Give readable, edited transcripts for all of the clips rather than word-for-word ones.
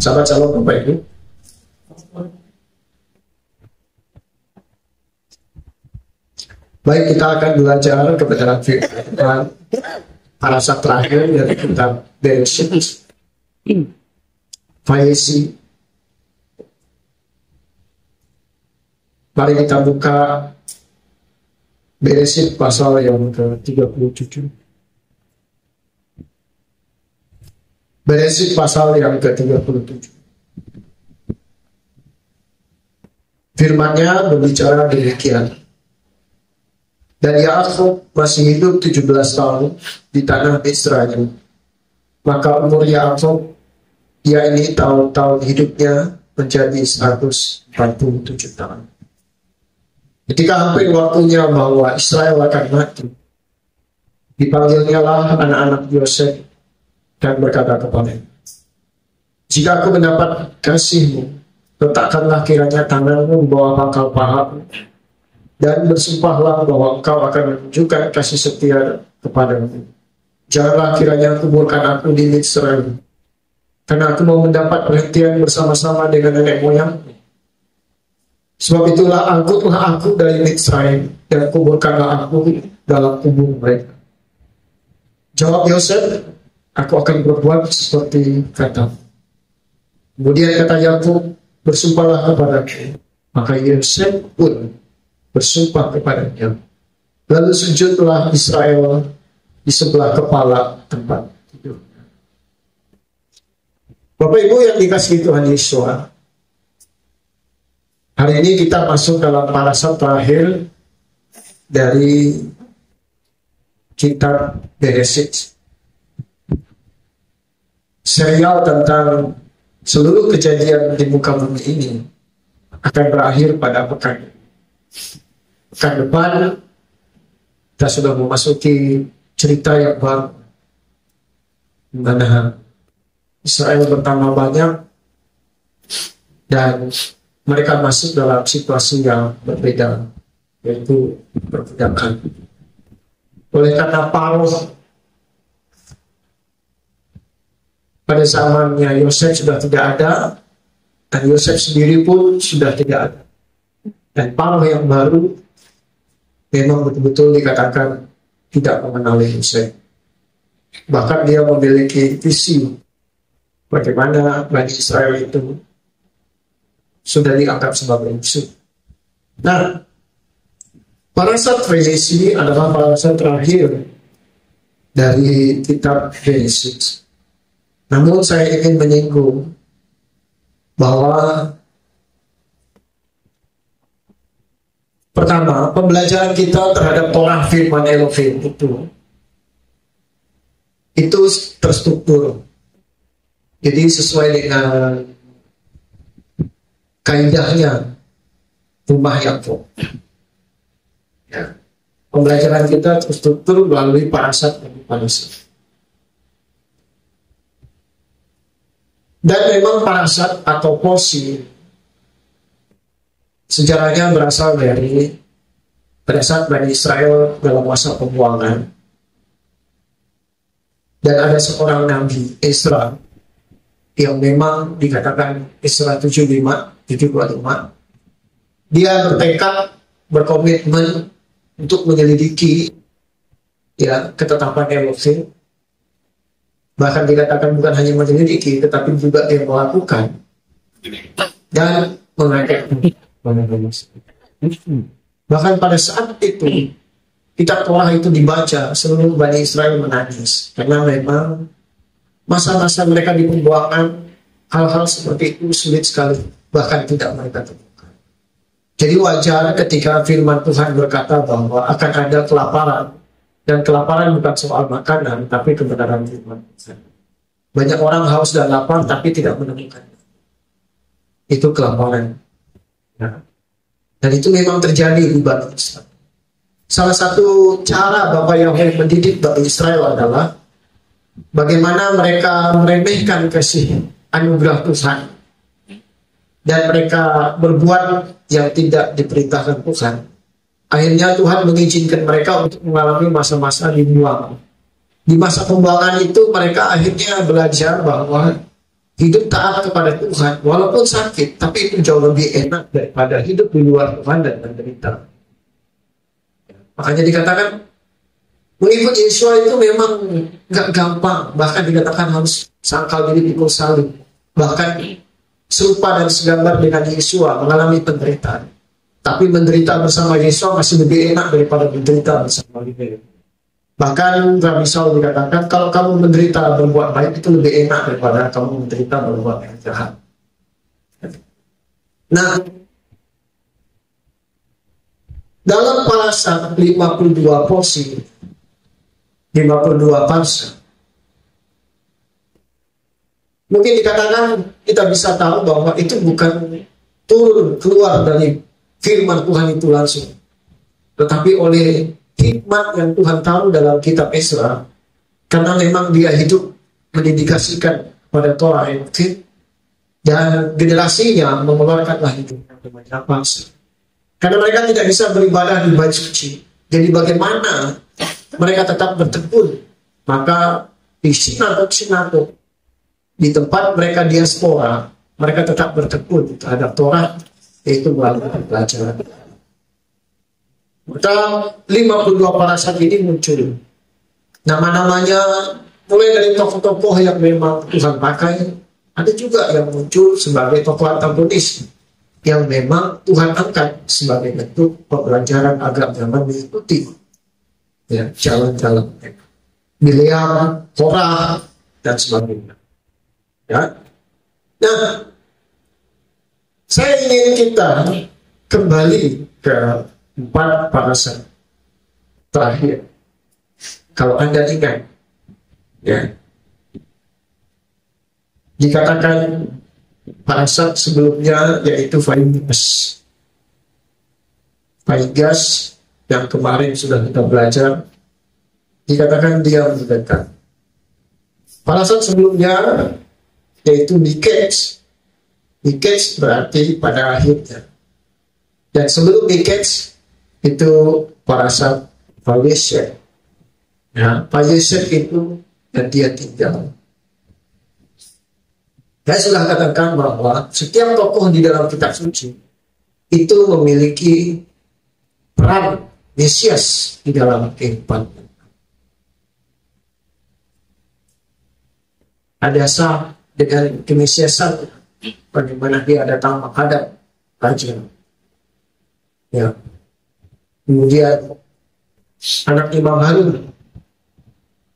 Sahabat Shalom Bapak Ibu. Baik, kita akan belajar kebenaran firman parasat terakhir dari kitab Bereshit. Faisi. Mari kita buka Bereshit pasal yang ke-37. Bereshit pasal yang ke-37. Firman-Nya berbicara demikian. Dan Yakub masih hidup 17 tahun di tanah Israel. Maka umur Yakub, yakni tahun-tahun hidupnya, menjadi 147 tahun. Ketika hampir waktunya bahwa Israel akan mati, dipanggilnya lah anak-anak Yosef dan berkata kepadanya, jika aku mendapat kasih-Mu, letakkanlah kiranya tanganmu di bawah pangkal pahamu, dan bersumpahlah bahwa engkau akan menunjukkan kasih setia kepadamu. Janganlah kiranya kuburkan aku di Israel, karena aku mau mendapat perhentian bersama-sama dengan nenek moyangku. Sebab itulah angkutlah aku dari Israel, dan kuburkanlah aku dalam kubur mereka. Jawab Yosef, aku akan berbuat seperti katamu. Kemudian kata Yakub, bersumpahlah kepadaku. Maka Yosef pun bersumpah kepadanya. Lalu sujudlah Israel di sebelah kepala tempat tidurnya. Bapak Ibu yang dikasihi Tuhan Yesus, hari ini kita masuk dalam parasat terakhir dari kitab Bereshit. Serial tentang seluruh kejadian di muka bumi ini akan berakhir pada pekan depan. Kita sudah memasuki cerita yang baru, di mana Israel bertambah banyak dan mereka masuk dalam situasi yang berbeda, yaitu perbudakan. Oleh karena Paros pada zamannya Yosef sudah tidak ada, dan Yosef sendiri pun sudah tidak ada. Dan Paros yang baru memang betul-betul dikatakan tidak mengenali Yosef. Bahkan dia memiliki visi bagaimana Bani Israel itu sudah dianggap sebagai musuh. Nah, parasat Faisi adalah parasat terakhir dari kitab Bereshit. Namun saya ingin menyinggung bahwa pertama, pembelajaran kita terhadap Torah firman Elohim itu terstruktur. Jadi sesuai dengan kaidahnya rumah Yakub. Ya. Pembelajaran kita terstruktur melalui parasat demi parasat. Dan memang parasat atau posi sejarahnya berasal dari pada saat Bani Israel dalam masa pembuangan. Dan ada seorang nabi, Ezra, yang memang dikatakan Ezra 75. Dia bertekad, berkomitmen untuk menyelidiki ya ketetapan Elohim. Bahkan dikatakan bukan hanya menyelidiki, tetapi juga dia melakukan dan mengangkat. Bahkan pada saat itu kitab Torah itu dibaca, seluruh Bani Israel menangis karena memang masa-masa mereka di pembuangan, hal-hal seperti itu sulit sekali, bahkan tidak mereka temukan. Jadi wajar ketika firman Tuhan berkata bahwa akan ada kelaparan, dan kelaparan bukan soal makanan tapi kebenaran firman Tuhan. Banyak orang haus dan lapar tapi tidak menemukannya. Itu kelaparan. Nah, dan itu memang terjadi di Bani Israel. Salah satu cara Bapak Yahweh mendidik Bani Israel adalah bagaimana mereka meremehkan kasih anugerah Tuhan dan mereka berbuat yang tidak diperintahkan Tuhan. Akhirnya Tuhan mengizinkan mereka untuk mengalami masa-masa dibuang. Di masa pembuangan itu mereka akhirnya belajar bahwa hidup taat kepada Tuhan, walaupun sakit, tapi itu jauh lebih enak daripada hidup di luar Tuhan dan menderita. Makanya dikatakan mengikut Yesus itu memang gak gampang, bahkan dikatakan harus sangkal diri pikul salib, bahkan serupa dan segambar dengan Yesus mengalami penderitaan. Tapi menderita bersama Yesus masih lebih enak daripada menderita bersama dia. Bahkan Rabbi Saul dikatakan kalau kamu menderita berbuat baik itu lebih enak daripada kamu menderita berbuat yang jahat. Nah, dalam Parasat 52 porsi, 52 parsa, mungkin dikatakan kita bisa tahu bahwa itu bukan turun keluar dari firman Tuhan itu langsung, tetapi oleh hikmat yang Tuhan tahu dalam kitab Esra, karena memang dia hidup mendedikasikan pada Torah yang dan generasinya mengeluarkanlah hidup yang namanya bangsa. Karena mereka tidak bisa beribadah di bait suci, jadi bagaimana mereka tetap bertekun? Maka di sinagog di tempat mereka diaspora, mereka tetap bertekun terhadap Torah, yaitu melalui pelajaran. Maka 52 parasat ini muncul. Nama-namanya mulai dari tokoh-tokoh yang memang Tuhan pakai, ada juga yang muncul sebagai tokoh antagonis yang memang Tuhan angkat sebagai bentuk pembelajaran agar jangan diikuti. Ya, jalan-jalan Bileam, Korah, dan sebagainya. Ya. Nah, saya ingin kita kembali ke 4 parasat terakhir. Kalau Anda ingat, ya, dikatakan parasat sebelumnya yaitu Faigas yang kemarin sudah kita belajar, dikatakan dia mendekat. Parasat sebelumnya yaitu Miketz. Miketz berarti pada akhirnya. Dan sebelum Miketz itu parasat Vayeshev. Ya, Vayeshev itu dan dia tinggal. Saya sudah katakan bahwa setiap tokoh di dalam kitab suci itu memiliki peran Mesias di dalam kehidupan. Ada sah dengan kemesiasan, bagaimana dia datang menghadap raja. Ya. Kemudian anak Imam Harun,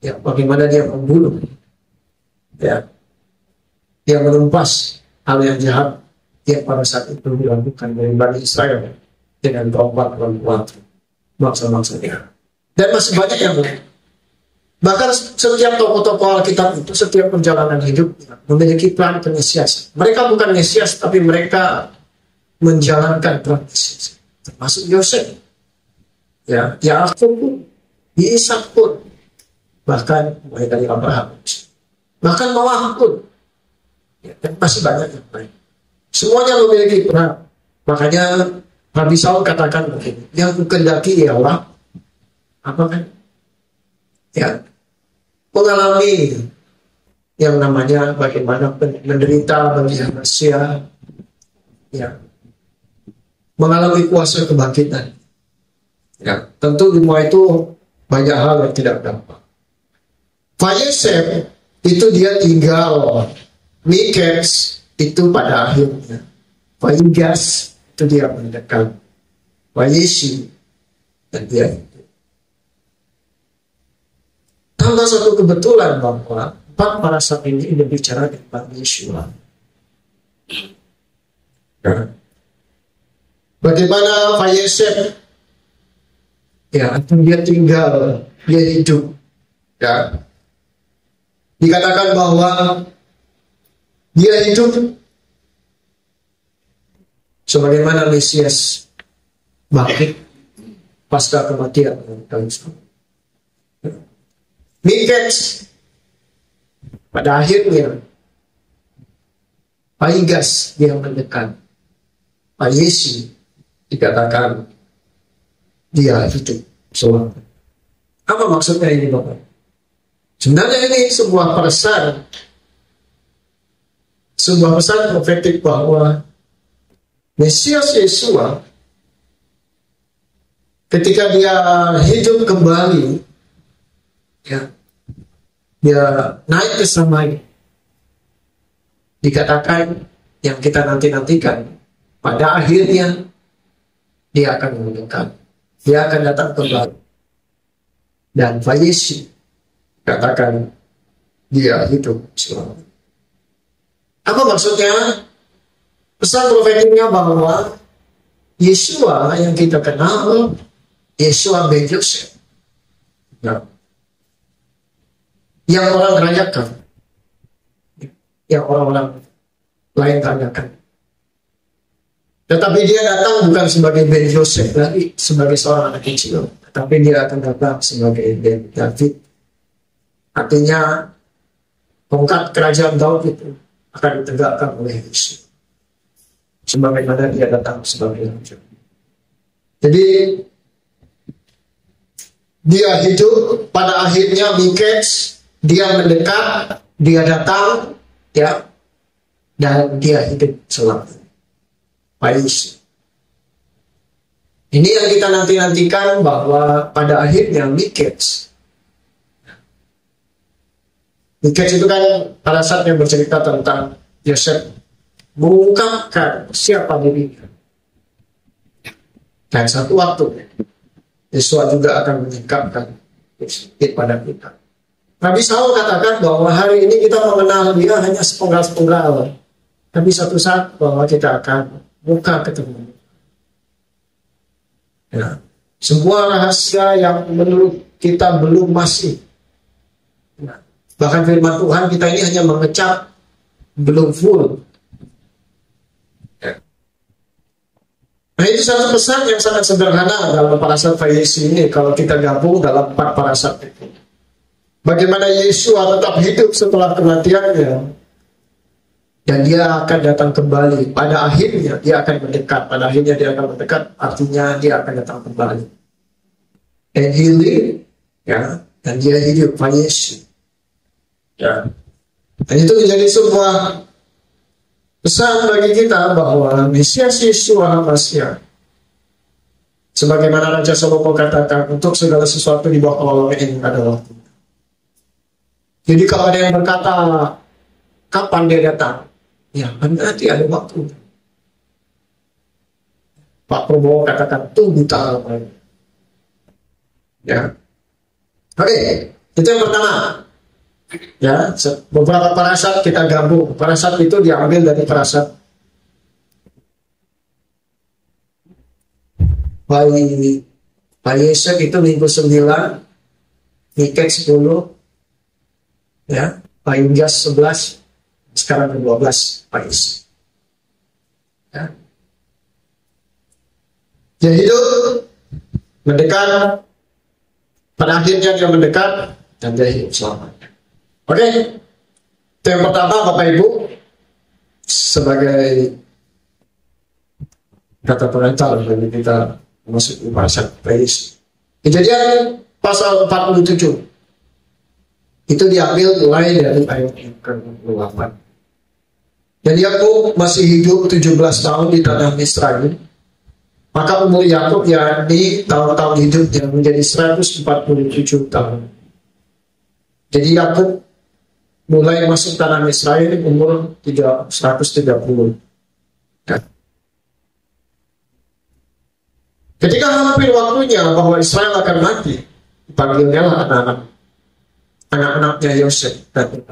ya, bagaimana dia membunuh, ya, dia menumpas hal yang jahat yang pada saat itu dilakukan dari Bani Israel dengan tombak dan bangsa-bangsanya. Dan masih banyak yang lain. Bahkan setiap tokoh-tokoh Alkitab itu setiap perjalanan hidup memiliki peran Mesias. Mereka bukan Mesias, tapi mereka menjalankan peran Mesias. Termasuk Yosef, ya, Yakub pun, Ishak pun, bahkan mulai dari Abraham, bahkan Noah pun, ya, dan masih banyak yang lain. Semuanya memiliki peran. Makanya Rabbi Saul katakan begini, yang kehendaki ialah apa kan? Ya, mengalami yang namanya bagaimana menderita bagi manusia, ya, mengalami kuasa kebangkitan. Ya, tentu semua itu banyak hal yang tidak gampang. Vayeshev itu dia tinggal, Miketz itu pada akhirnya, Vaigas itu dia mendekat, Vayeshi dan dia itu. Tambah satu kebetulan bahwa 4 parasat ini berbicara tentang Yeshua. Ya. Bagaimana Vayeshev, ya, dia tinggal, dia hidup, ya. Dikatakan bahwa dia hidup sebagaimana Mesias bangkit pasca kematian Kristus. Miketz pada akhirnya Vaigas dia mendekat, Vayeshi dikatakan dia hidup selamanya. Apa maksudnya ini, Bapak? Sebenarnya ini sebuah pesan sebuah pesan profetik bahwa Mesias Yesua ketika dia hidup kembali, ya, dia naik ke samai, dikatakan yang kita nantikan pada akhirnya dia akan meninggal, dia akan datang kembali dan Yesus katakan dia hidup selalu. Apa maksudnya? Pesan profetiknya bahwa Yesua yang kita kenal, Yesua ben Yosef, ya, yang orang rayakan, yang orang-orang lain tanyakan. Tetapi dia datang bukan sebagai Ben Yosef lagi, sebagai seorang anak kecil, tetapi dia akan datang sebagai Ben David. Artinya tongkat kerajaan Daud itu akan ditegakkan oleh Yesus, sebagaimana dia datang sebagai raja. Jadi dia hidup, pada akhirnya Mikes, dia mendekat, dia datang, ya, dan dia hidup selalu. Yesus. Ini yang kita nantikan bahwa pada akhirnya Mikes itu kan pada saat yang bercerita tentang Yosef mengungkapkan siapa dirinya. Dan satu waktu Yesus juga akan menyingkapkan pada kita. Nabi Saul katakan bahwa hari ini kita mengenal dia hanya sepenggal-sepenggal, tapi satu saat bahwa kita akan muka ketemu. Ya. Semua rahasia yang menurut kita belum masih. Ya. Bahkan firman Tuhan kita ini hanya mengecap belum full. Ya. Nah, itu satu pesan yang sangat sederhana dalam parasat Yesus ini kalau kita gabung dalam 4 parasat itu. Bagaimana Yesus tetap hidup setelah kematiannya, dan dia akan datang kembali. Pada akhirnya dia akan mendekat. Pada akhirnya dia akan mendekat, artinya dia akan datang kembali. And he lived, ya, dan dia hidup Yesus. Ya. Dan itu menjadi sebuah pesan bagi kita bahwa Mesias Yeshua HaMashiach, sebagaimana Raja Salomo katakan, untuk segala sesuatu di bawah kolong ini ada waktu. Jadi kalau ada yang berkata kapan dia datang, ya nanti ada waktu. Pak Prabowo katakan tunggu tanggal lain. Ya, oke, itu yang pertama. Ya, beberapa parasat kita gabung. Parasat itu diambil dari parasat Pak Yesus itu minggu 9, Mikes 10, ya, Pak Yudas 11, sekarang 12 Pak Yesus. Ya. Dia hidup mendekat, pada akhirnya dia mendekat dan dia hidup selamat. Oke, itu yang pertama Bapak Ibu, sebagai kata pengantar bagi kita masuk ke parasat Yesus. Kejadian pasal 47 itu diambil mulai dari ayat yang ke-8. Dan Yakub masih hidup 17 tahun di tanah Misraim. Maka umur Yakub yakni tahun-tahun hidupnya menjadi 147 tahun. Jadi Yakub mulai masuk tanah Misraim umur 130. Ketika hampir waktunya bahwa Israel akan mati, dipanggilnya anak-anaknya Yosef dan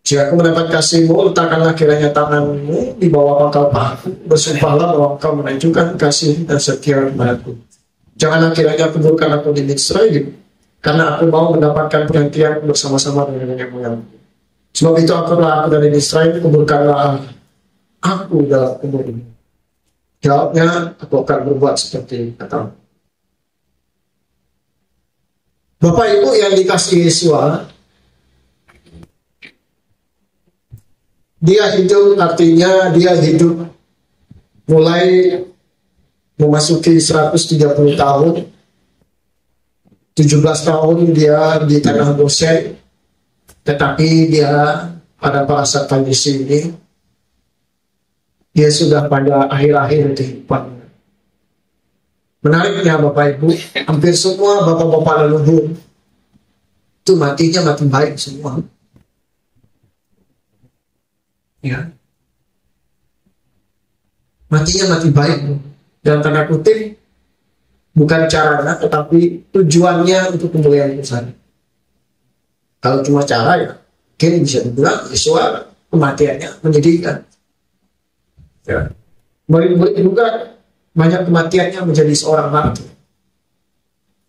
jika aku mendapat kasihmu, letakkanlah kiranya tanganmu di bawah pangkal pahaku, bersumpahlah bahwa engkau menunjukkan kasih dan setia kepadaku. Janganlah kiranya kuburkan aku di Misraim, karena aku mau mendapatkan perhentian bersama-sama dengan nenek moyangku. Sebab itu aku dari Misraim, kuburkanlah aku dalam kubur ini. Jawabnya, aku akan berbuat seperti katamu. Bapak Ibu yang dikasihi Yesus, dia hidup, artinya dia hidup mulai memasuki 130 tahun. 17 tahun dia di tanah Goshen, tetapi dia pada parasat Yesus ini dia sudah pada akhir-akhir kehidupan. Menariknya Bapak Ibu, hampir semua bapak-bapak leluhur itu matinya mati baik semua. Ya, matinya mati baik. Dalam tanda kutip, bukan caranya, tetapi tujuannya untuk kemuliaan Tuhan. Kalau cuma cara ya, mungkin bisa dibilang Yesus kematiannya menyedihkan. Ya. Murid-murid juga banyak kematiannya menjadi seorang martir.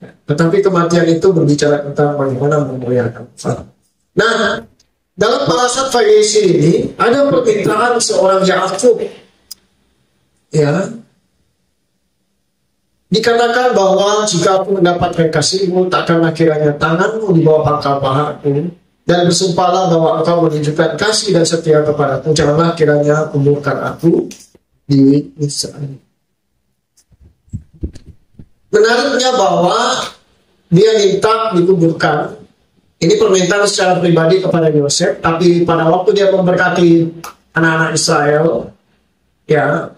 Ya. Tetapi kematian itu berbicara tentang bagaimana memuliakan Tuhan. Nah, dalam parasat Farisi ini ada permintaan seorang Yakub. Ya, dikatakan bahwa jika aku mendapatkan kasihmu, takkanlah kiranya tanganmu di bawah pangkal pahaku, dan bersumpahlah bahwa engkau menunjukkan kasih dan setia kepadaku, janganlah kiranya kuburkan aku di Israel. Menariknya bahwa dia minta dikuburkan. Ini permintaan secara pribadi kepada Yosef, tapi pada waktu dia memberkati anak-anak Israel, ya,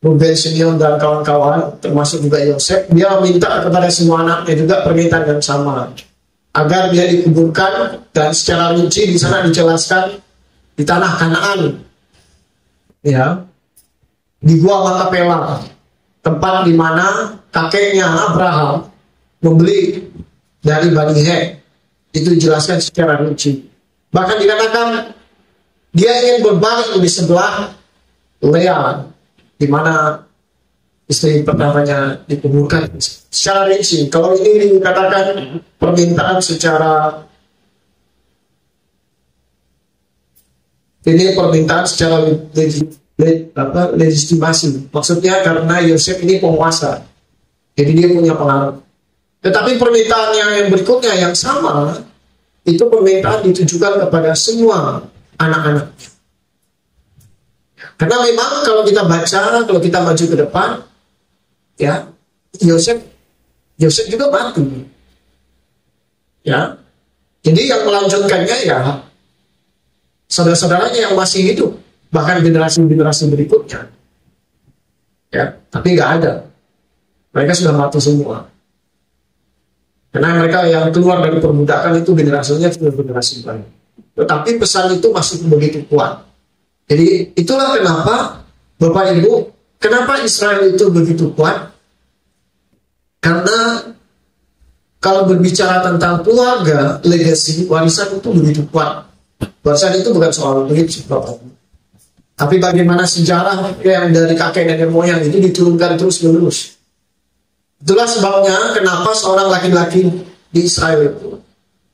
Ruben, Simeon, dan kawan-kawan, termasuk juga Yosef, dia minta kepada semua anaknya juga permintaan yang sama, agar dia dikuburkan, dan secara rinci di sana dijelaskan di tanah Kanaan, ya, di Gua Makapela, tempat di mana kakeknya Abraham membeli dari Bani Hek. Itu dijelaskan secara rinci. Bahkan dikatakan dia ingin berbaring di sebelah Lea, di mana istri pertamanya dikuburkan secara rinci. Kalau ini dikatakan permintaan secara legitimasi. Maksudnya karena Yosef ini penguasa, jadi dia punya pengaruh. Tetapi permintaan yang berikutnya yang sama, itu permintaan ditujukan kepada semua anak-anaknya. Karena memang kalau kita baca, kalau kita maju ke depan, ya, Yosef juga mati. Ya. Jadi yang melanjutkannya ya saudara-saudaranya yang masih hidup, bahkan generasi-generasi berikutnya. Ya, tapi nggak ada. Mereka sudah mati semua. Karena mereka yang keluar dari perbudakan itu generasinya sudah generasi baru. Tetapi pesan itu masih begitu kuat. Jadi itulah kenapa Bapak Ibu, kenapa Israel itu begitu kuat? Karena kalau berbicara tentang keluarga, legasi, warisan itu begitu kuat. Warisan itu bukan soal duit, Bapak Ibu. Tapi bagaimana sejarah yang dari kakek nenek moyang itu diturunkan terus menerus. Itulah sebabnya kenapa seorang laki-laki di Israel itu,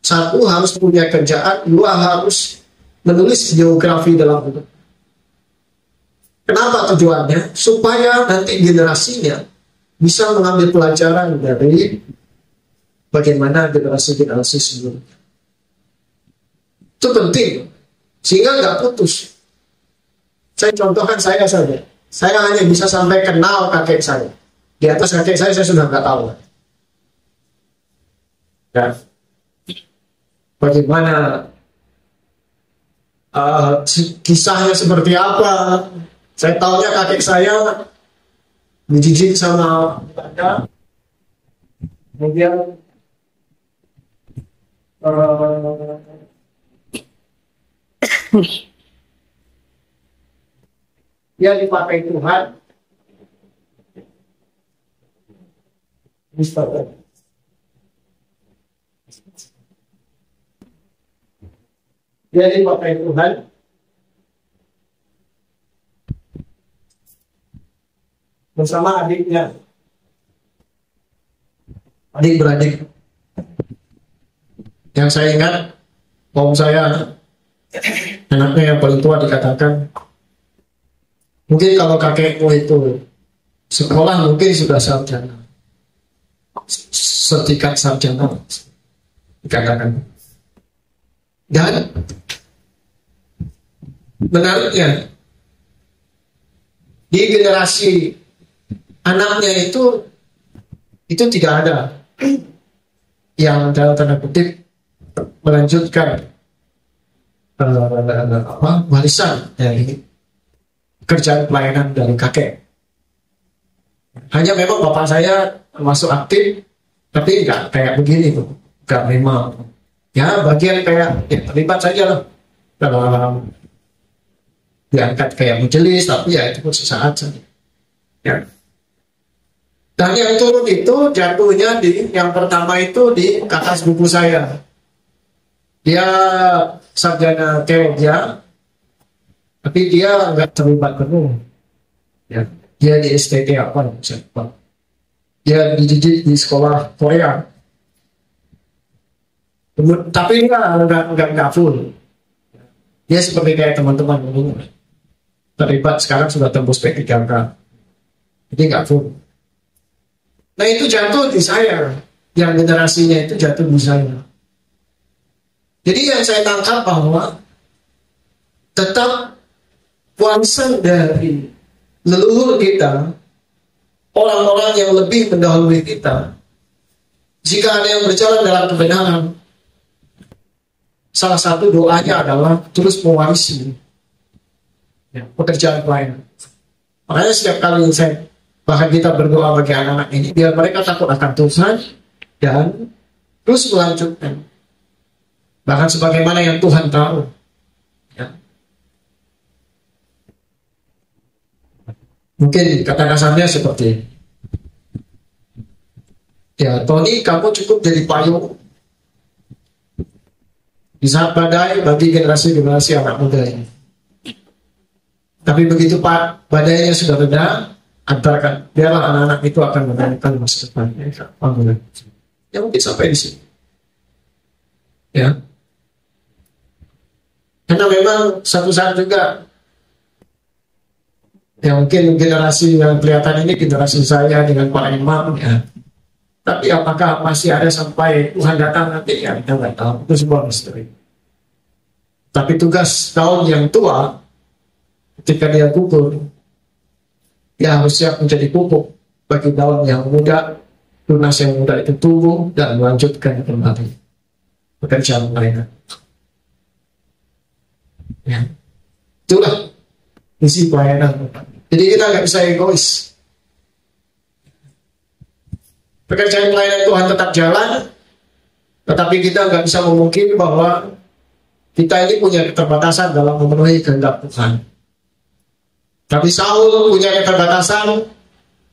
satu harus punya kerjaan, dua harus menulis geografi dalam hidup. Kenapa tujuannya? Supaya nanti generasinya bisa mengambil pelajaran dari bagaimana generasi-generasi sebelumnya. Itu penting, sehingga nggak putus. Saya contohkan saya saja. Saya hanya bisa sampai kenal kakek saya. Di atas kakek saya sudah nggak tahu. Ya. Bagaimana kisahnya seperti apa? Saya tahunya kakek saya dijijik sama Belanda, kemudian dia dipakai Tuhan, dia dipakai Tuhan, bersama adiknya, adik-beradik. Yang saya ingat, om saya, anaknya yang paling tua dikatakan, mungkin kalau kakekmu itu sekolah mungkin sudah sarjana, setingkat sarjana, dikatakan. Dan menariknya, di generasi anaknya itu tidak ada yang dalam tanda kutip melanjutkan warisan dari kerjaan pelayanan dari kakek. Hanya memang bapak saya masuk aktif, tapi nggak kayak begini tuh, nggak memang. Ya bagian kayak ya, terlibat saja lah dalam diangkat kayak majelis, tapi ya itu pun sesaat saja. Ya. Dan yang turun itu jatuhnya di yang pertama itu di kakak sepupu saya. Dia sarjana teologi, tapi dia nggak terlibat penuh. Ya. Dia di STT apa? Dia dididik di sekolah Korea. Tapi nggak full. Dia seperti kayak teman-teman dulu. Terlibat sekarang sudah tembus P3K. Jadi nggak full. Nah itu jatuh di saya. Yang generasinya itu jatuh di saya. Jadi yang saya tangkap bahwa tetap wangsa dari leluhur kita, orang-orang yang lebih mendahului kita, jika ada yang berjalan dalam kebenaran, salah satu doanya adalah terus mewarisi pekerjaan pelayanan. Makanya setiap kali bahkan kita berdoa bagi anak-anak ini, biar mereka takut akan Tuhan dan terus melanjutkan. Bahkan sebagaimana yang Tuhan tahu. Ya. Mungkin kata kasarnya seperti, ya Tony, kamu cukup jadi payung di saat badai bagi generasi-generasi anak muda ini. Tapi begitu Pak badainya sudah reda, antarkan biarlah anak-anak itu akan menentukan masa depannya. Ya mungkin sampai di sini. Ya. Karena memang satu saat juga, ya mungkin generasi yang kelihatan ini generasi saya dengan para imam ya. Tapi apakah masih ada sampai Tuhan datang nanti? Ya kita nggak tahu. Itu sebuah misteri. Tapi tugas kaum yang tua, ketika dia gugur, dia harus siap menjadi pupuk bagi daun yang muda, tunas yang muda itu tumbuh dan melanjutkan kembali pekerjaan mereka. Ya. Itulah misi pelayanan. Jadi kita nggak bisa egois. Pekerjaan pelayanan Tuhan tetap jalan, tetapi kita nggak bisa memungkiri bahwa kita ini punya keterbatasan dalam memenuhi kehendak Tuhan. Tapi Saul punya keterbatasan,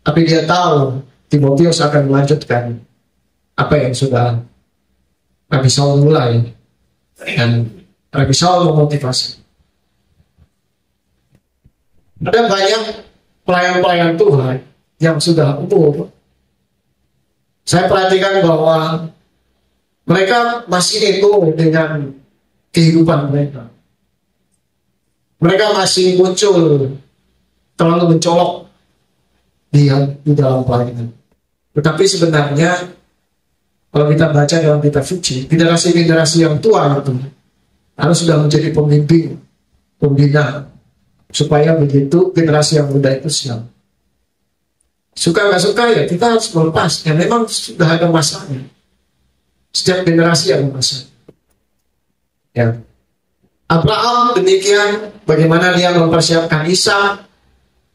tapi dia tahu Timotius akan melanjutkan apa yang sudah Rabi Saul mulai, dan Rabi Saul memotivasi. Ada banyak pelayan-pelayan Tuhan yang sudah umur. Saya perhatikan bahwa mereka masih ego dengan kehidupan mereka. Mereka masih muncul, terlalu mencolok di dalam pelayanan. Tetapi sebenarnya kalau kita baca dalam kitab suci, generasi-generasi yang tua itu harus sudah menjadi pembimbing, pembina, supaya begitu generasi yang muda itu siap. Suka nggak suka ya kita harus melepas. Ya memang sudah ada masanya. Setiap generasi ada masanya. Ya. Abraham demikian, bagaimana dia mempersiapkan Ishak.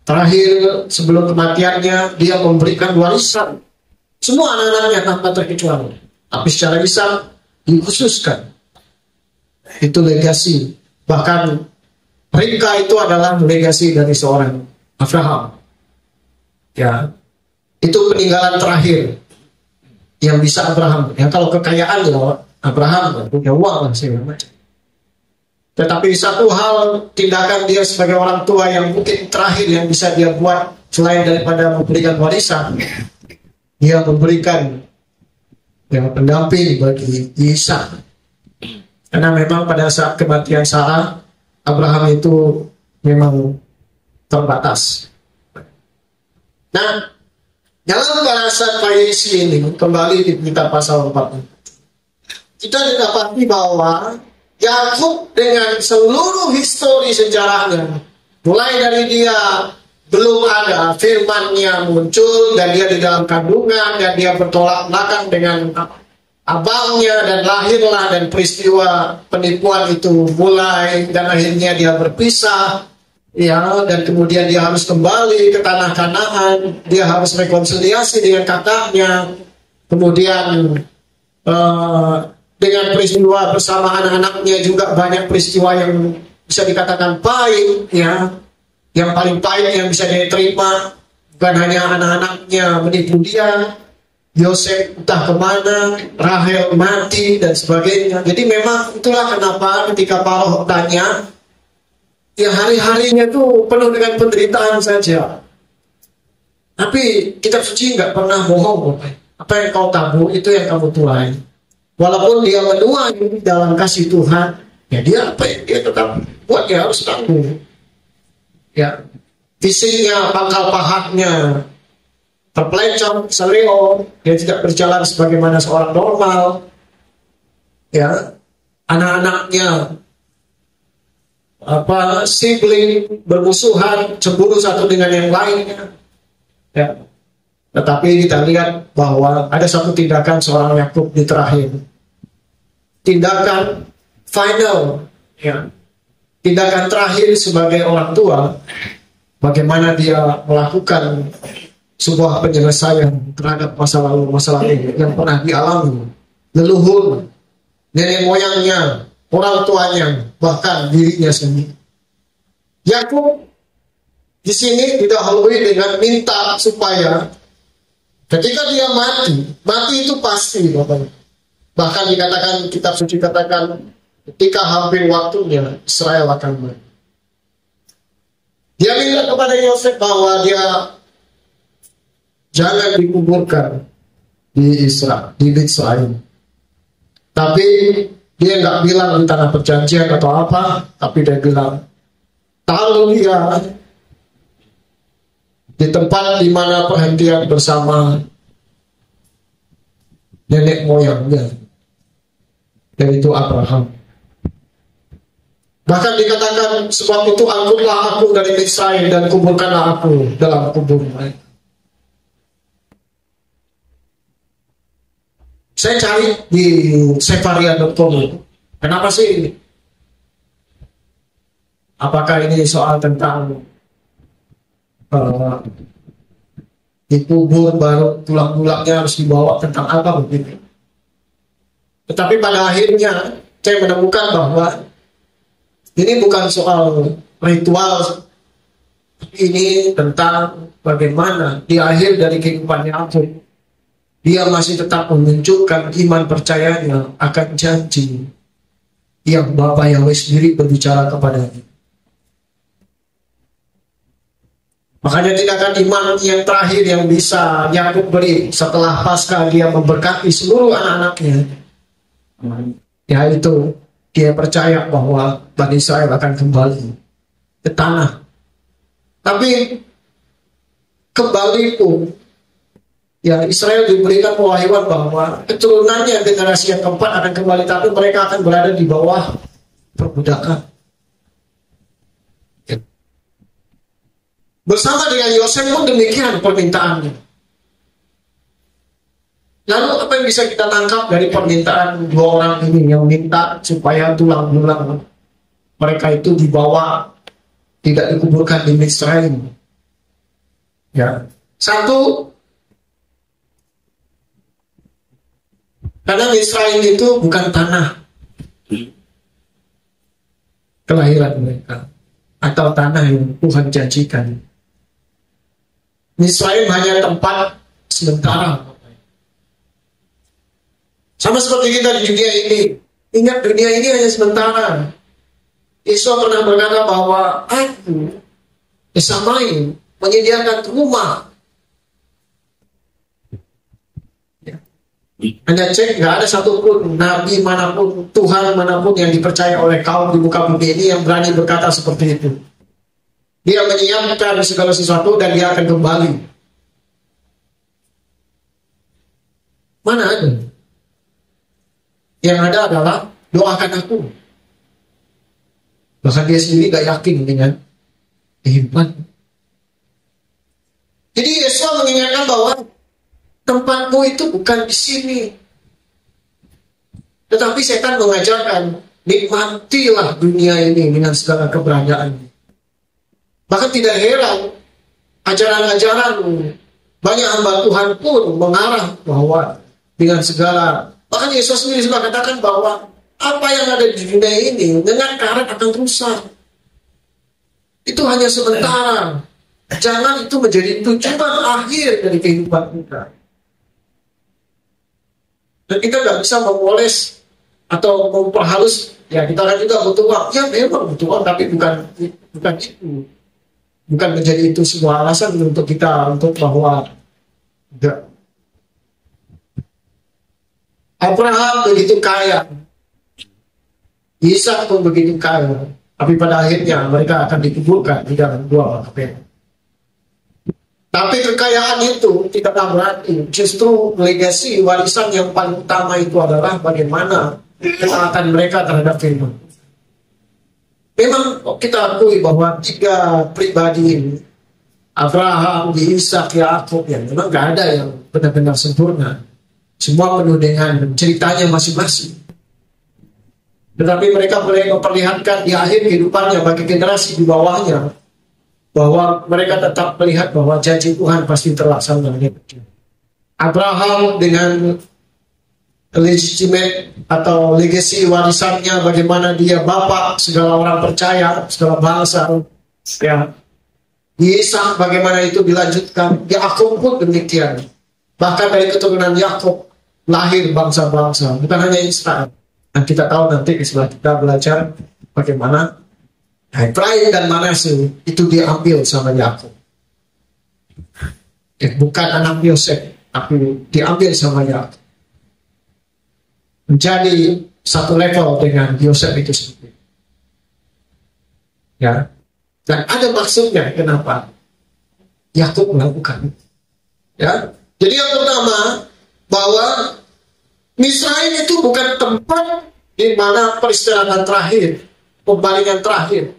Terakhir sebelum kematiannya dia memberikan warisan semua anak-anaknya tanpa terkecuali. Tapi secara Ishak dikhususkan. Itu legasi. Bahkan Ribka itu adalah legasi dari seorang Abraham. Ya, itu peninggalan terakhir yang bisa Abraham. Ya kalau kekayaan ya Abraham punya uang lah segala macam. Tetapi satu hal tindakan dia sebagai orang tua yang mungkin terakhir yang bisa dia buat selain daripada memberikan warisan, dia memberikan yang pendamping bagi Ishak. Karena memang pada saat kematian Sarah, Abraham itu memang terbatas. Nah, dalam bahasa Paisi ini, kembali di kitab pasal 4, kita didapati bahwa Yakub dengan seluruh histori sejarahnya, mulai dari dia belum ada firman-Nya muncul, dan dia di dalam kandungan, dan dia bertolak belakang dengan abangnya, dan lahirlah, dan peristiwa penipuan itu mulai, dan akhirnya dia berpisah. ya, dan kemudian dia harus kembali ke tanah Kanaan, dia harus rekonsiliasi dengan kakaknya, kemudian dengan peristiwa bersama anak-anaknya juga banyak peristiwa yang bisa dikatakan pahit, ya, yang paling pahit yang bisa dia terima bukan hanya anak-anaknya menipu dia, Yosef entah kemana, Rahel mati dan sebagainya. Jadi memang itulah kenapa ketika Paroh tanya, ya hari-harinya tuh penuh dengan penderitaan saja. Tapi kitab suci nggak pernah bohong. Apa yang kau tabur itu yang kamu tuai. Walaupun dia menuai dalam kasih Tuhan, ya dia apa yang dia tetap buat, dia harus tanggung. Ya, fisiknya, pangkal pahatnya terpelencong, seleo, dia tidak berjalan sebagaimana seorang normal. Ya, anak-anaknya sibling bermusuhan, cemburu satu dengan yang lainnya. Ya. Tetapi kita lihat bahwa ada satu tindakan seorang Yakub di terakhir, tindakan final, ya, tindakan terakhir sebagai orang tua, bagaimana dia melakukan sebuah penyelesaian terhadap masa lalu yang pernah dialami leluhur, nenek moyangnya, orang tuanya, bahkan dirinya sendiri. Yakub di sini didahului dengan minta supaya ketika dia mati itu pasti, Bapak. Bahkan dikatakan, kitab suci katakan, ketika hampir waktunya Israel akan mati. Dia minta kepada Yosef bahwa dia jangan dikuburkan di Israel. Tapi dia nggak bilang di tanah perjanjian atau apa, tapi dia bilang, tahu dia di tempat di mana perhentian bersama nenek moyangnya, yaitu Abraham. Bahkan dikatakan, sebab itu angkutlah aku dari Israel dan kuburkanlah aku dalam kubur mereka. Saya cari di sefaria.com, kenapa sih? Apakah ini soal tentang dikubur baru tulang-tulangnya harus dibawa, tentang apa begitu? Tetapi pada akhirnya saya menemukan bahwa ini bukan soal ritual, ini tentang bagaimana di akhir dari kehidupannya Yakub dia masih tetap menunjukkan iman percayanya akan janji yang Bapa Yahweh sendiri berbicara kepadanya. Makanya tindakan iman yang terakhir yang bisa Yakub beri setelah Paskah, dia memberkati seluruh anak-anaknya, yaitu dia percaya bahwa Bani Israel akan kembali ke tanah. Tapi kembali pun, ya, Israel diberikan pewahyuan bahwa keturunannya generasi yang keempat akan kembali, tapi mereka akan berada di bawah perbudakan. Bersama dengan Yosef pun demikian permintaannya. Lalu apa yang bisa kita tangkap dari permintaan dua orang ini yang minta supaya tulang-tulang mereka itu dibawa, tidak dikuburkan di Misraim? Ya, satu, karena Misraim itu bukan tanah kelahiran mereka atau tanah yang Tuhan janjikan. Misraim hanya tempat sementara. Sama seperti kita di dunia ini. Ingat, dunia ini hanya sementara. Yesus pernah berkata bahwa aku, Esamain, menyediakan rumah. Ya. Anda cek, nggak ada satupun nabi manapun, Tuhan manapun yang dipercaya oleh kaum di muka bumi ini yang berani berkata seperti itu. Dia menyiapkan segala sesuatu dan dia akan kembali. Mana ada? Yang ada adalah doakan aku. Bahkan dia sendiri gak yakin dengan kehidupan. Jadi Yesus mengingatkan bahwa tempatmu itu bukan di sini. Tetapi setan mengajarkan, nikmatilah dunia ini dengan segala keberadaannya. Bahkan tidak heran ajaran-ajaran banyak hamba Tuhan pun mengarah bahwa dengan segala, bahkan Yesus sendiri sudah katakan bahwa apa yang ada di dunia ini dengan karat akan rusak. Itu hanya sementara. Jangan itu menjadi tujuan akhir dari kehidupan kita. Dan kita nggak bisa memoles atau memperhalus. Ya kita kan juga butuh uang. Ya memang butuh uang, tapi bukan itu. Bukan menjadi itu sebuah alasan untuk kita untuk bahwa enggak. Abraham begitu kaya, Ishak pun begitu kaya, tapi pada akhirnya mereka akan dikuburkan di dalam dua kapel. Tapi kekayaan itu tidak berarti, justru legasi warisan yang paling utama itu adalah bagaimana ketaatan mereka terhadap firman. Memang kita akui bahwa tiga pribadi ini, Abraham, Ishak, Yakub, ya memang gak ada yang benar-benar sempurna. Semua penuh dengan ceritanya masing-masing. Tetapi mereka boleh memperlihatkan di akhir kehidupannya bagi generasi di bawahnya, bahwa mereka tetap melihat bahwa janji Tuhan pasti terlaksana. Abraham dengan legitimate atau legacy warisannya, bagaimana dia bapak segala orang percaya, segala bangsa, ya. Ishak bagaimana itu dilanjutkan, Yakub pun demikian. Bahkan dari keturunan Yakub lahir bangsa-bangsa, bukan hanya Israel. Dan kita tahu nanti setelah kita belajar bagaimana Efraim dan Manasye itu diambil sama Yakub. Bukan anak Yosef, tapi diambil sama Yakub. Menjadi satu level dengan Yosef itu sendiri. Ya. Dan ada maksudnya kenapa Yakub melakukan. Ya. Jadi yang pertama, bahwa Misraim itu bukan tempat di mana peristirahatan terakhir, pembalingan terakhir.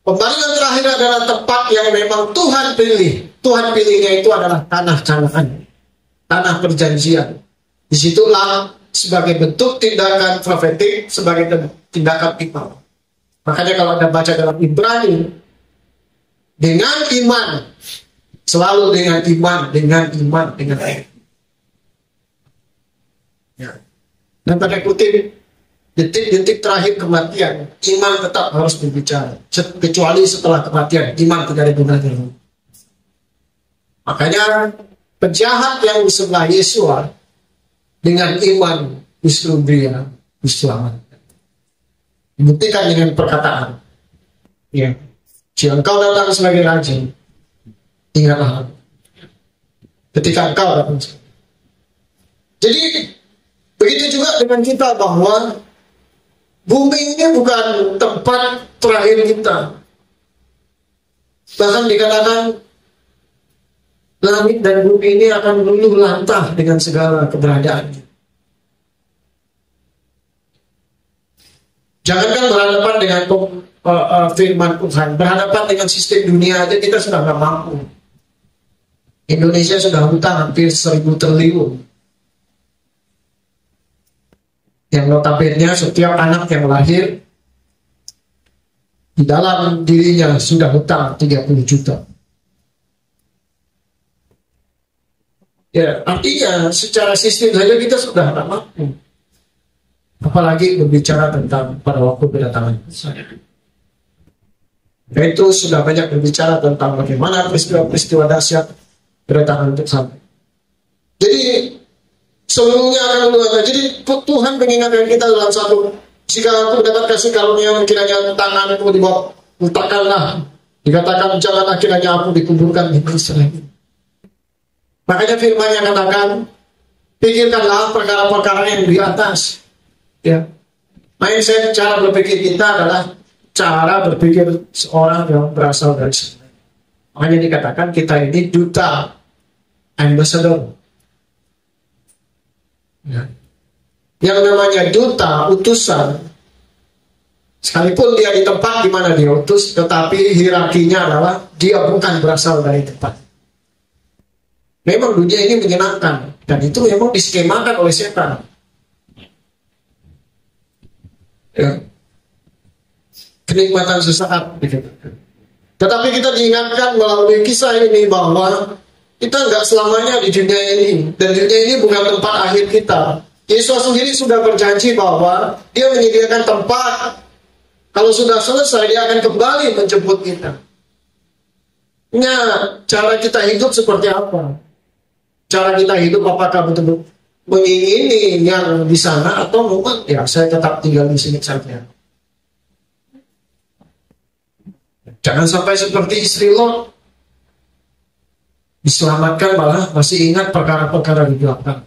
Pembalingan terakhir adalah tempat yang memang Tuhan pilih. Tuhan pilihnya itu adalah tanah Kanaan, tanah perjanjian. Disitulah sebagai bentuk tindakan profetik, sebagai tindakan iman. Makanya kalau Anda baca dalam Ibrani, dengan iman, selalu dengan iman, dengan iman. Ya. Dan pada kutip, detik-detik terakhir kematian, iman tetap harus berbicara. Kecuali setelah kematian, iman tidak ada gunanya. Makanya penjahat yang di sebelah Yesua dengan iman justru dia diselamatkan. Dibuktikan dengan perkataan. Ya. Jika engkau datang sebagai raja, ingatlah ketika engkau datang. Jadi begitu juga dengan kita, bahwa bumi ini bukan tempat terakhir kita. Bahkan dikatakan langit dan bumi ini akan luluh lantah dengan segala keberadaannya. Jangankan berhadapan dengan firman Tuhan, berhadapan dengan sistem dunia aja kita sudah nggak mampu. Indonesia sudah hutang hampir 1.000 triliun. Yang notabene setiap anak yang lahir di dalam dirinya sudah hutang 30 juta. Ya, artinya secara sistem saja kita sudah tidak mampu. Apalagi berbicara tentang pada waktu kedatangan saya. Itu sudah banyak berbicara tentang bagaimana peristiwa-peristiwa dahsyat kedatangan untuk sampai. Jadi seluruhnya akan menguatkan. Jadi Tuhan mengingatkan kita dalam satu, jika aku dapat kasih karunia kiranya tanganku di bawah, letakkanlah. Dikatakan janganlah kiranya aku dikuburkan di Israel. Makanya firman-Nya katakan, pikirkanlah perkara-perkara yang di atas. Ya. Mindset cara berpikir kita adalah cara berpikir seorang yang berasal dari sana. Makanya dikatakan kita ini duta, ambassador. Ya. Yang namanya duta, utusan, sekalipun dia di tempat di mana dia utus, tetapi hierarkinya adalah dia bukan berasal dari tempat. Memang dunia ini menyenangkan, dan itu memang diskemakan oleh setan. Ya. Kenikmatan sesaat, Tetapi kita diingatkan melalui kisah ini bahwa kita nggak selamanya di dunia ini. Dan dunia ini bukan tempat akhir kita. Yesus sendiri sudah berjanji bahwa dia menyediakan tempat. Kalau sudah selesai, dia akan kembali menjemput kita. Nah, cara kita hidup seperti apa? Cara kita hidup apakah betul-betul mengingini yang di sana, atau memang ya saya tetap tinggal di sini saja? Jangan sampai seperti istri Lot, diselamatkan malah masih ingat perkara-perkara di belakang.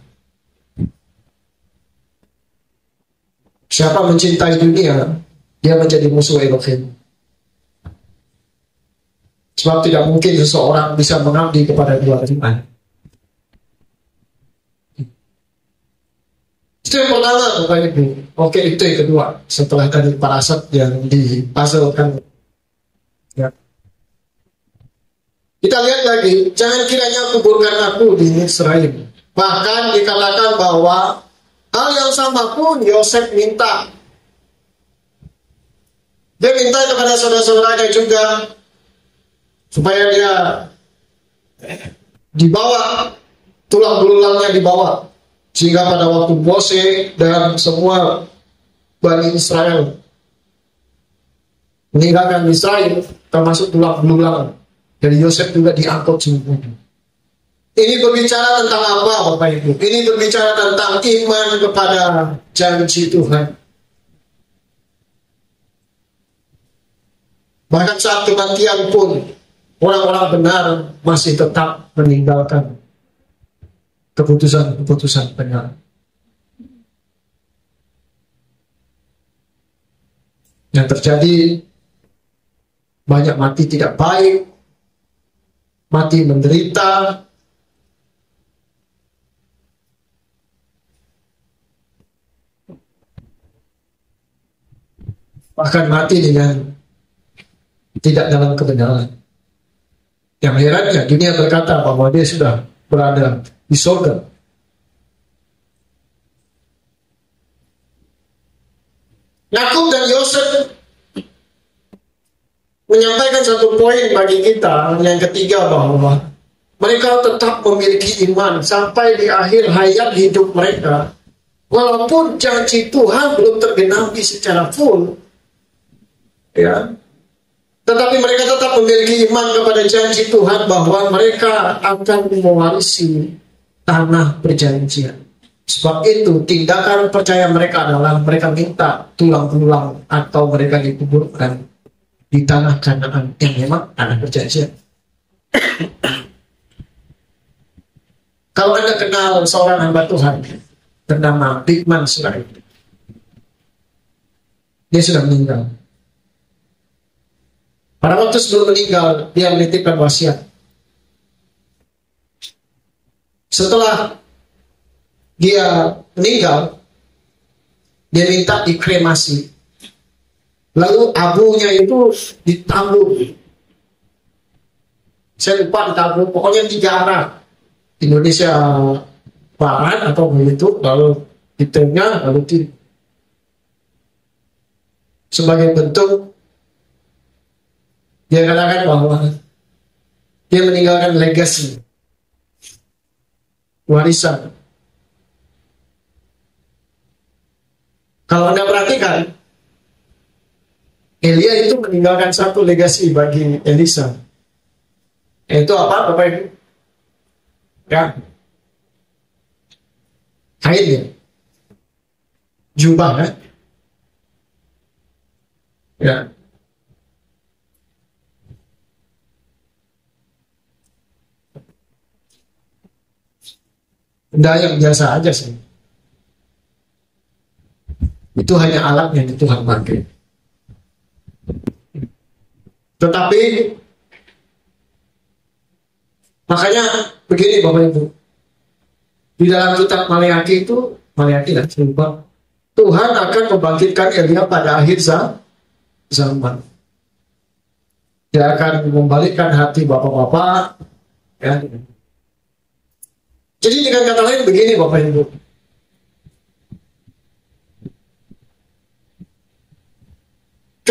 Siapa mencintai dunia, dia menjadi musuh Elohim. Sebab tidak mungkin seseorang bisa mengabdi kepada dua Tuhan. Itu yang pertama, Bapak Ibu. Oke, itu yang kedua. Setelah tadi parasat yang dipasalkan. Ya. Kita lihat lagi, jangan kiranya kuburkan aku di Israel. Bahkan dikatakan bahwa hal yang sama pun Yosef minta. Dia minta kepada saudara-saudaranya juga supaya dia dibawa, tulang belulangnya dibawa, sehingga pada waktu Mose dan semua Bani Israel meninggalkan Israel, termasuk tulang belulang dari Yosef juga diangkut semuanya. Ini berbicara tentang apa, Bapak Ibu? Ini berbicara tentang iman kepada janji Tuhan. Bahkan saat kematian pun, orang-orang benar masih tetap meninggalkan keputusan-keputusan benar. Yang terjadi, banyak mati tidak baik, mati menderita, bahkan mati dengan tidak dalam kebenaran. Yang herannya, dunia berkata bahwa dia sudah berada di surga. Yakub dan Yosef menyampaikan satu poin bagi kita, yang ketiga, bahwa mereka tetap memiliki iman sampai di akhir hayat hidup mereka. Walaupun janji Tuhan belum tergenapi secara full, ya, tetapi mereka tetap memiliki iman kepada janji Tuhan bahwa mereka akan mewarisi tanah perjanjian. Sebab itu tindakan percaya mereka adalah mereka minta tulang belulang atau mereka dikuburkan di tanah Kanaan yang memang tanah perjanjian. Kalau Anda kenal seorang hamba Tuhan bernama Bigman Surai, dia sudah meninggal. Pada waktu sebelum meninggal, dia menitipkan wasiat. Setelah dia meninggal, dia minta dikremasi. Lalu abunya itu ditabur. Saya lupa ditabur, pokoknya 3 arah. Indonesia Barat atau begitu, lalu di tengah, lalu di sebagai bentuk dia katakan bahwa dia meninggalkan legasi, warisan. Kalau Anda perhatikan, Elia itu meninggalkan satu legasi bagi Elisa. Itu apa, Bapak Ibu? Ya, kain ya, jubah kan? Ya. Benda yang biasa aja sih. Itu hanya alat yang Tuhan pakai. Tetapi makanya begini Bapak Ibu, di dalam kitab Maleakhi itu, Maleakhi lah, Tuhan akan membangkitkan Elia pada akhir zaman. Dia akan membalikkan hati bapak-bapak, ya. Jadi dengan kata lain begini Bapak Ibu,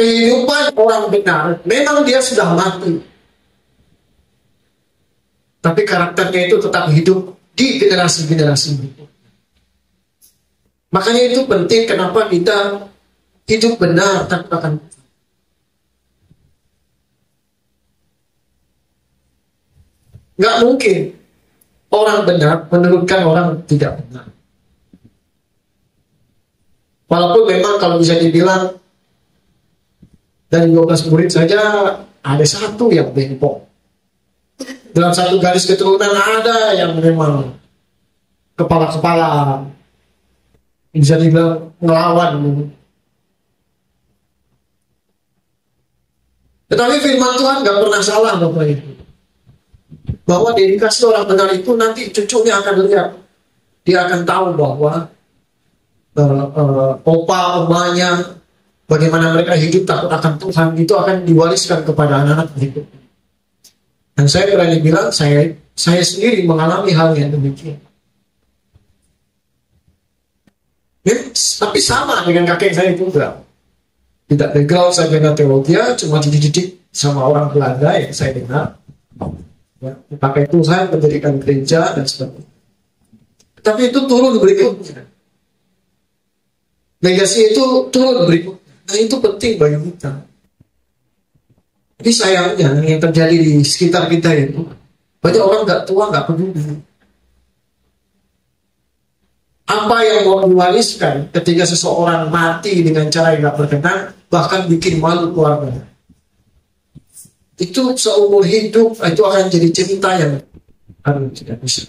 kehidupan orang benar memang dia sudah mati, tapi karakternya itu tetap hidup di generasi-generasi berikutnya. Makanya itu penting kenapa kita hidup benar tanpa akan. Nggak mungkin orang benar menurunkan orang tidak benar. Walaupun memang kalau bisa dibilang dari 12 murid saja ada satu yang bengkok. Dalam satu garis keturunan ada yang memang kepala-kepala, bisa dibilang ngelawan. Tetapi firman Tuhan gak pernah salah Bapak Ibu, bahwa dedikasi orang benar itu nanti cucunya akan lihat, dia akan tahu bahwa opa, omanya, bagaimana mereka hidup takut akan Tuhan, itu akan diwariskan kepada anak-anak berikutnya. Dan saya berani bilang, saya sendiri mengalami hal yang demikian. Ya, tapi sama dengan kakek saya juga. Tidak background sarjana teologi, cuma dididik sama orang Belanda yang saya dengar. Ya, pakai Tuhan, mendirikan gereja dan sebagainya. Tapi itu turun berikutnya. Legasi itu turun berikutnya. Nah itu penting bagi kita. Tapi sayangnya yang terjadi di sekitar kita itu banyak orang nggak tua, nggak peduli. Apa yang mau diwariskan ketika seseorang mati dengan cara yang nggak berkenan, bahkan bikin malu keluarga. Itu seumur hidup itu akan jadi cerita yang tidak bisa.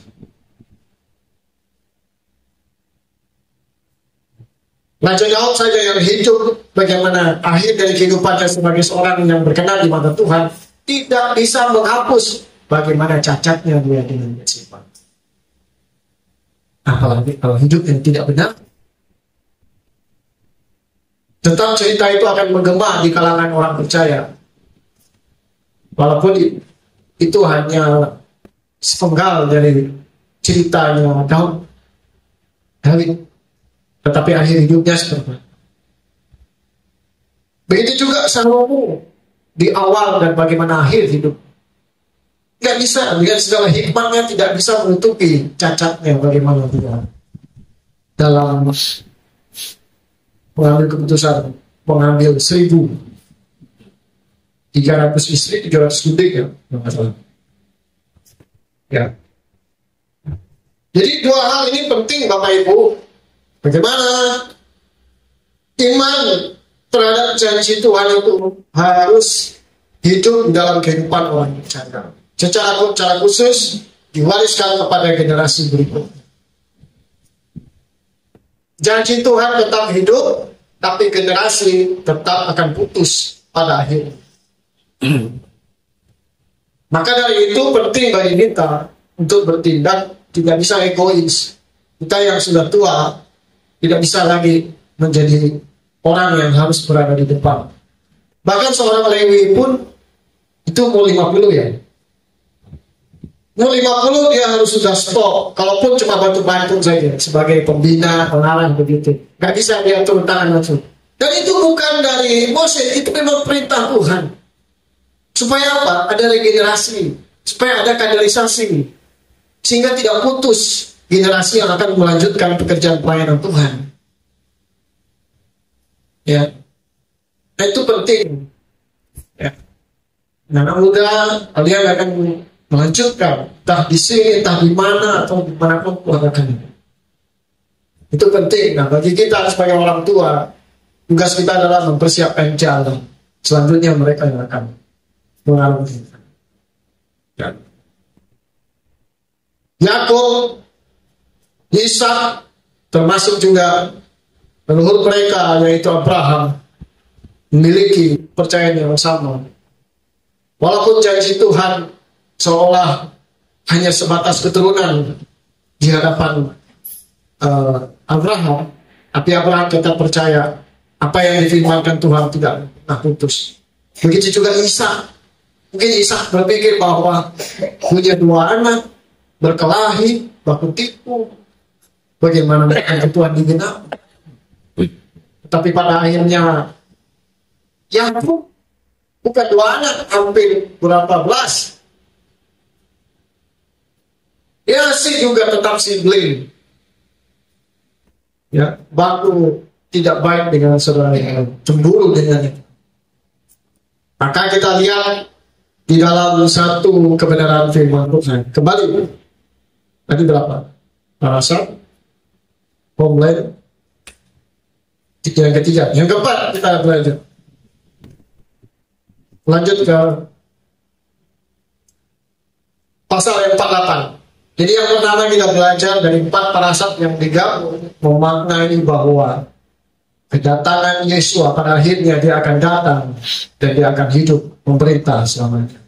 Raja Daud saja yang hidup bagaimana akhir dari kehidupannya sebagai seorang yang berkenan di mata Tuhan tidak bisa menghapus bagaimana cacatnya dia dengan Batseba. Apalagi kalau hidup yang tidak benar, tetap cerita itu akan menggema di kalangan orang percaya. Walaupun itu hanya sepenggal dari ceritanya Daud, tetapi akhir hidupnya seperti itu. Begitu juga Salomo di awal dan bagaimana akhir hidup. Tidak bisa, dengan segala hikmatnya tidak bisa menutupi cacatnya bagaimana dia dalam mengambil keputusan, mengambil 1.300 istri, 300 budik ya. Ya. Jadi dua hal ini penting Bapak Ibu. Bagaimana iman terhadap janji Tuhan itu harus hidup dalam kehidupan orang percaya. Secara khusus diwariskan kepada generasi berikutnya. Janji Tuhan tetap hidup, tapi generasi tetap akan putus pada akhirnya. Maka dari itu penting bagi kita untuk bertindak, tidak bisa egois. Kita yang sudah tua tidak bisa lagi menjadi orang yang harus berada di depan. Bahkan seorang Lewi pun itu mau 50 ya. Mau 50 dia harus sudah stop. Kalaupun cuma bantu-bantu saja sebagai pembina, pengarah begitu. Gak bisa dia turun tangan langsung. Dan itu bukan dari Moses, itu memang perintah Tuhan. Supaya apa? Ada regenerasi, supaya ada kaderisasi, sehingga tidak putus generasi yang akan melanjutkan pekerjaan pelayanan Tuhan. Ya, nah, itu penting. Ya, anak muda kalian akan melanjutkan, entah di sini, entah di mana atau dimanapun Tuhan akan. Itu penting. Nah, bagi kita sebagai orang tua, tugas kita adalah mempersiapkan jalan. Selanjutnya mereka yang akan mengalami. Ya. Yakub, Ishak, termasuk juga leluhur mereka yaitu Abraham memiliki percayaan yang sama. Walaupun janji Tuhan seolah hanya sebatas keturunan di hadapan Abraham, tapi Abraham tetap percaya apa yang difirmankan Tuhan tidak pernah putus. Begitu juga Ishak. Mungkin Ishak berpikir bahwa punya 2 anak, berkelahi, baku tipu, bagaimana mereka Tuhan digenapi. Tapi pada akhirnya Yakub bukan 2 anak, hampir berapa belas. Yasir juga tetap sibling. Ya, baku tidak baik dengan saudara yang cemburu dengannya. Maka kita lihat di dalam satu kebenaran firman Tuhan. Kembali. Tadi berapa? Parasat, homeland, yang ketiga. Yang keempat kita belajar. Lanjut ke pasal yang 48. Jadi yang pertama kita belajar dari 4 parasat yang digabung memaknai bahwa kedatangan Yesus pada akhirnya dia akan datang dan dia akan hidup memerintah selamanya.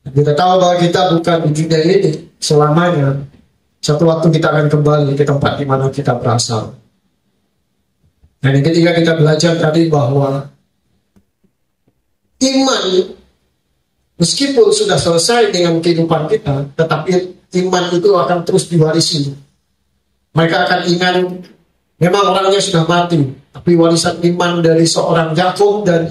Dan kita tahu bahwa kita bukan di dunia ini selamanya. Satu waktu kita akan kembali ke tempat di mana kita berasal. Dan yang ketiga kita belajar tadi bahwa iman meskipun sudah selesai dengan kehidupan kita, tetapi iman itu akan terus diwarisi. Mereka akan ingat, memang orangnya sudah mati, tapi warisan iman dari seorang Yakub dan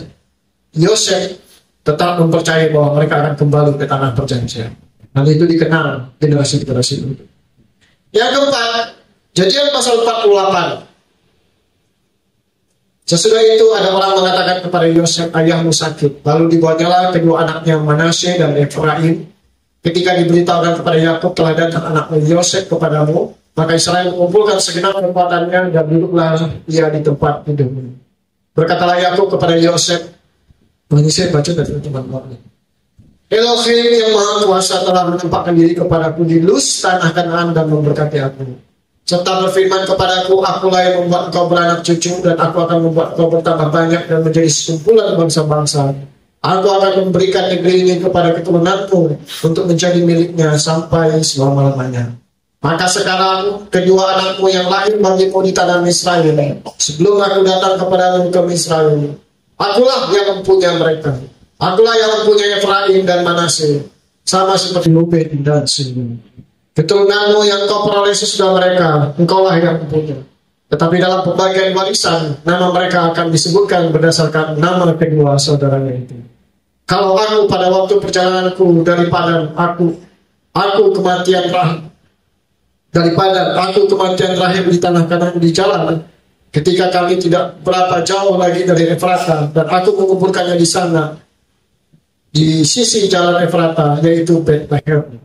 Yosef tetap mempercayai bahwa mereka akan kembali ke tanah perjanjian. Nanti itu dikenal generasi-generasi itu. Yang keempat, Kejadian pasal 48. Sesudah itu ada orang mengatakan kepada Yosef, ayahmu sakit. Lalu dibawalah kedua anaknya Manasye dan Efraim. Ketika diberitahukan kepada Yakub telah datang anakmu Yosef kepadamu, maka Israel mengumpulkan segenap kekuatannya dan duduklah ia di tempat tidurnya. Berkatalah Yakub kepada Yosef, ini saya baca dari teman-teman. Elohim yang Maha Kuasa telah menempatkan diri kepadaku di Luz tanah Kanaan dan memberkati aku. Serta berfirman kepadaku, akulah yang membuat engkau beranak cucu dan aku akan membuat engkau bertambah banyak dan menjadi sekumpulan bangsa-bangsa. Aku akan memberikan negeri ini kepada keturunanmu untuk menjadi miliknya sampai selama-lamanya. Maka sekarang kedua anakmu yang lahir bagimu di tanah Israel, sebelum aku datang kepadamu ke Israel, akulah yang mempunyai mereka. Akulah yang mempunyai Efraim dan Manasye, sama seperti Ruben dan Simeon. Keturunanmu yang kau peroleh sesudah mereka, engkaulah yang mempunyai. Tetapi dalam pembagian warisan, nama mereka akan disebutkan berdasarkan nama kedua saudaranya itu. Kalau aku pada waktu perjalananku dari Padan, aku kematian terakhir di tanah Kanaan di jalan, ketika kami tidak berapa jauh lagi dari Efrata, dan aku mengumpulkannya di sana, di sisi jalan Efrata, yaitu Bethlehem.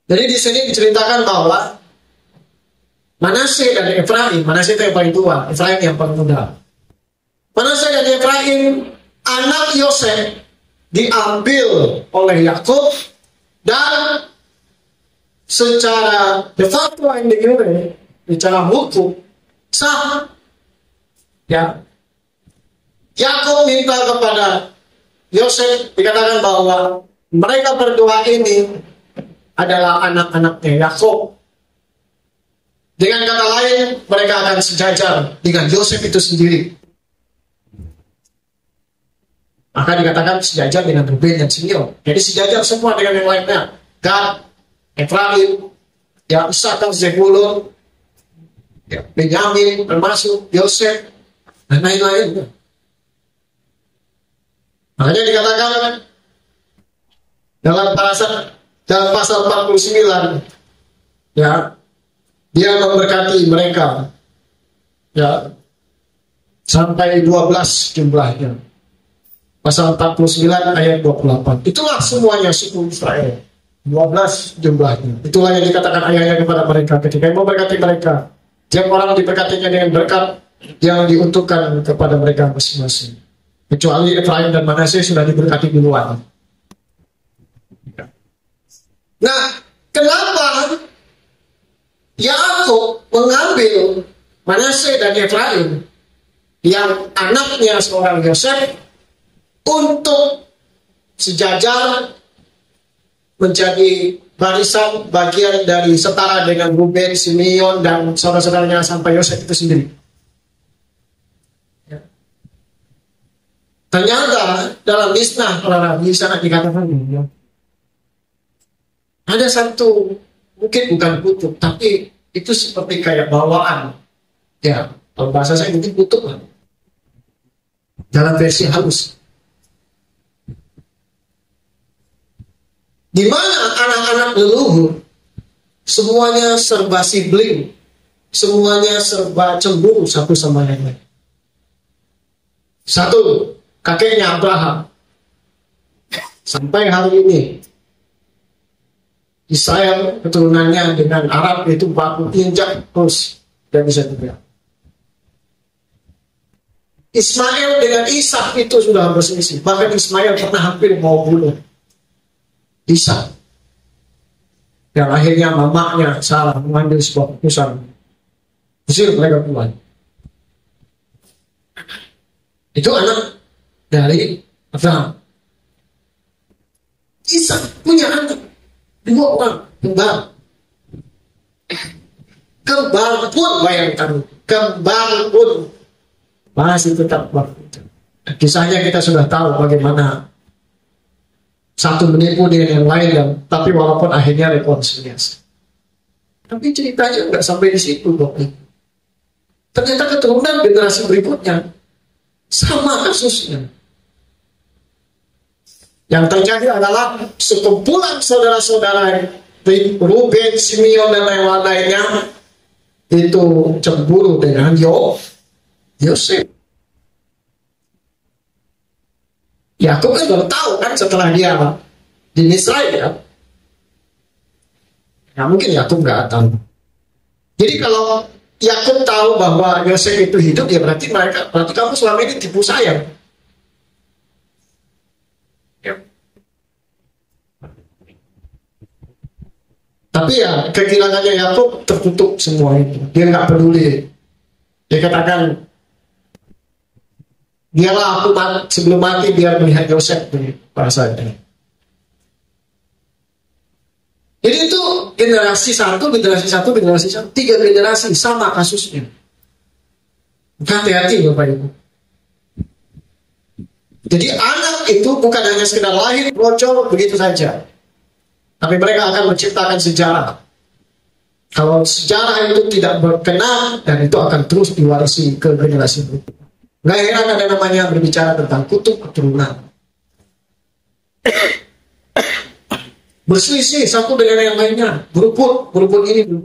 Jadi di sini diceritakan bahwa Manasye dan Efraim, Manasye itu yang paling tua, Efraim yang paling muda. Manasye dan Efraim, anak Yosef, diambil oleh Yakub dan secara de facto yang diure, secara hukum sah. Ya, Yakub minta kepada Yosef, dikatakan bahwa mereka berdua ini adalah anak-anaknya Yakub. Dengan kata lain, mereka akan sejajar dengan Yosef itu sendiri. Maka dikatakan sejajar dengan Ruben dan Simeon. Jadi sejajar semua dengan yang lainnya. Gad, Efraim, ya Isakar, Zebulun, ya Benyamin, termasuk Yosef dan lain-lain. Makanya dikatakan dalam pasal 49, ya, dia memberkati mereka, ya, sampai 12 jumlahnya. Pasal 49 ayat 28. Itulah semuanya suku Israel. 12 jumlahnya. Itulah yang dikatakan ayahnya kepada mereka ketika memberkati mereka. Tiap orang diberkatinya dengan berkat yang diuntukkan kepada mereka masing-masing. Kecuali Efraim dan Manasye sudah diberkati duluan. Nah, kenapa Yakub mengambil Manasye dan Efraim yang anaknya seorang Yosef untuk sejajar menjadi barisan bagian dari setara dengan Ruben, Simeon dan saudara-saudaranya sampai Yosef itu sendiri? Ya. Ternyata dalam Misnah para Nabi sangat dikatakan ya, ada satu, mungkin bukan kutub, tapi itu seperti kayak bawaan. Ya, kalau bahasa saya mungkin kutub lah. dalam versi halus. Di mana anak-anak leluhur semuanya serba sibling, semuanya serba cemburu satu sama yang lain. Satu, kakeknya Abraham. Sampai hari ini Israel keturunannya dengan Arab itu baku injak terus dan bisa dibilang. Ismail dengan Ishak itu sudah berselisih. Bahkan Ismail pernah hampir mau bunuh Ishak. Yang akhirnya mamanya salah mengambil sebuah keputusan. Usir mereka keluar. Itu anak dari Abraham. Ishak punya anak 2 orang kembar. Kembar pun bayangkan. Kembar pun masih tetap berbeda. Kisahnya kita sudah tahu bagaimana satu menipu dengan yang lain, tapi walaupun akhirnya rekonsiliasi. Tapi ceritanya nggak sampai di situ, Dok. Ternyata keturunan generasi berikutnya sama kasusnya. Yang terjadi adalah sekumpulan saudara-saudara Ruben, Simeon dan lain-lainnya itu cemburu dengan Yosef. Yakub kan baru tahu kan setelah dia di Misraim ya. Nah, mungkin Yakub nggak tahu. Jadi kalau Yakub tahu bahwa Yosef itu hidup, ya berarti kamu selama ini tipu saya. Ya. Tapi ya kegilangannya Yakub tertutup semua itu. Dia nggak peduli. Dia katakan, biarlah aku sebelum mati biar melihat Yosef di bahasanya. Jadi itu generasi satu, 3 generasi sama kasusnya. Hati-hati Bapak Ibu. Jadi anak itu bukan hanya sekedar lahir bocor begitu saja, tapi mereka akan menciptakan sejarah. Kalau sejarah itu tidak berkenan, dan itu akan terus diwarisi ke generasi berikutnya. Gak heran ada namanya berbicara tentang kutub keturunan. Berselisih satu dengan yang lainnya, berebut ini, berebut itu.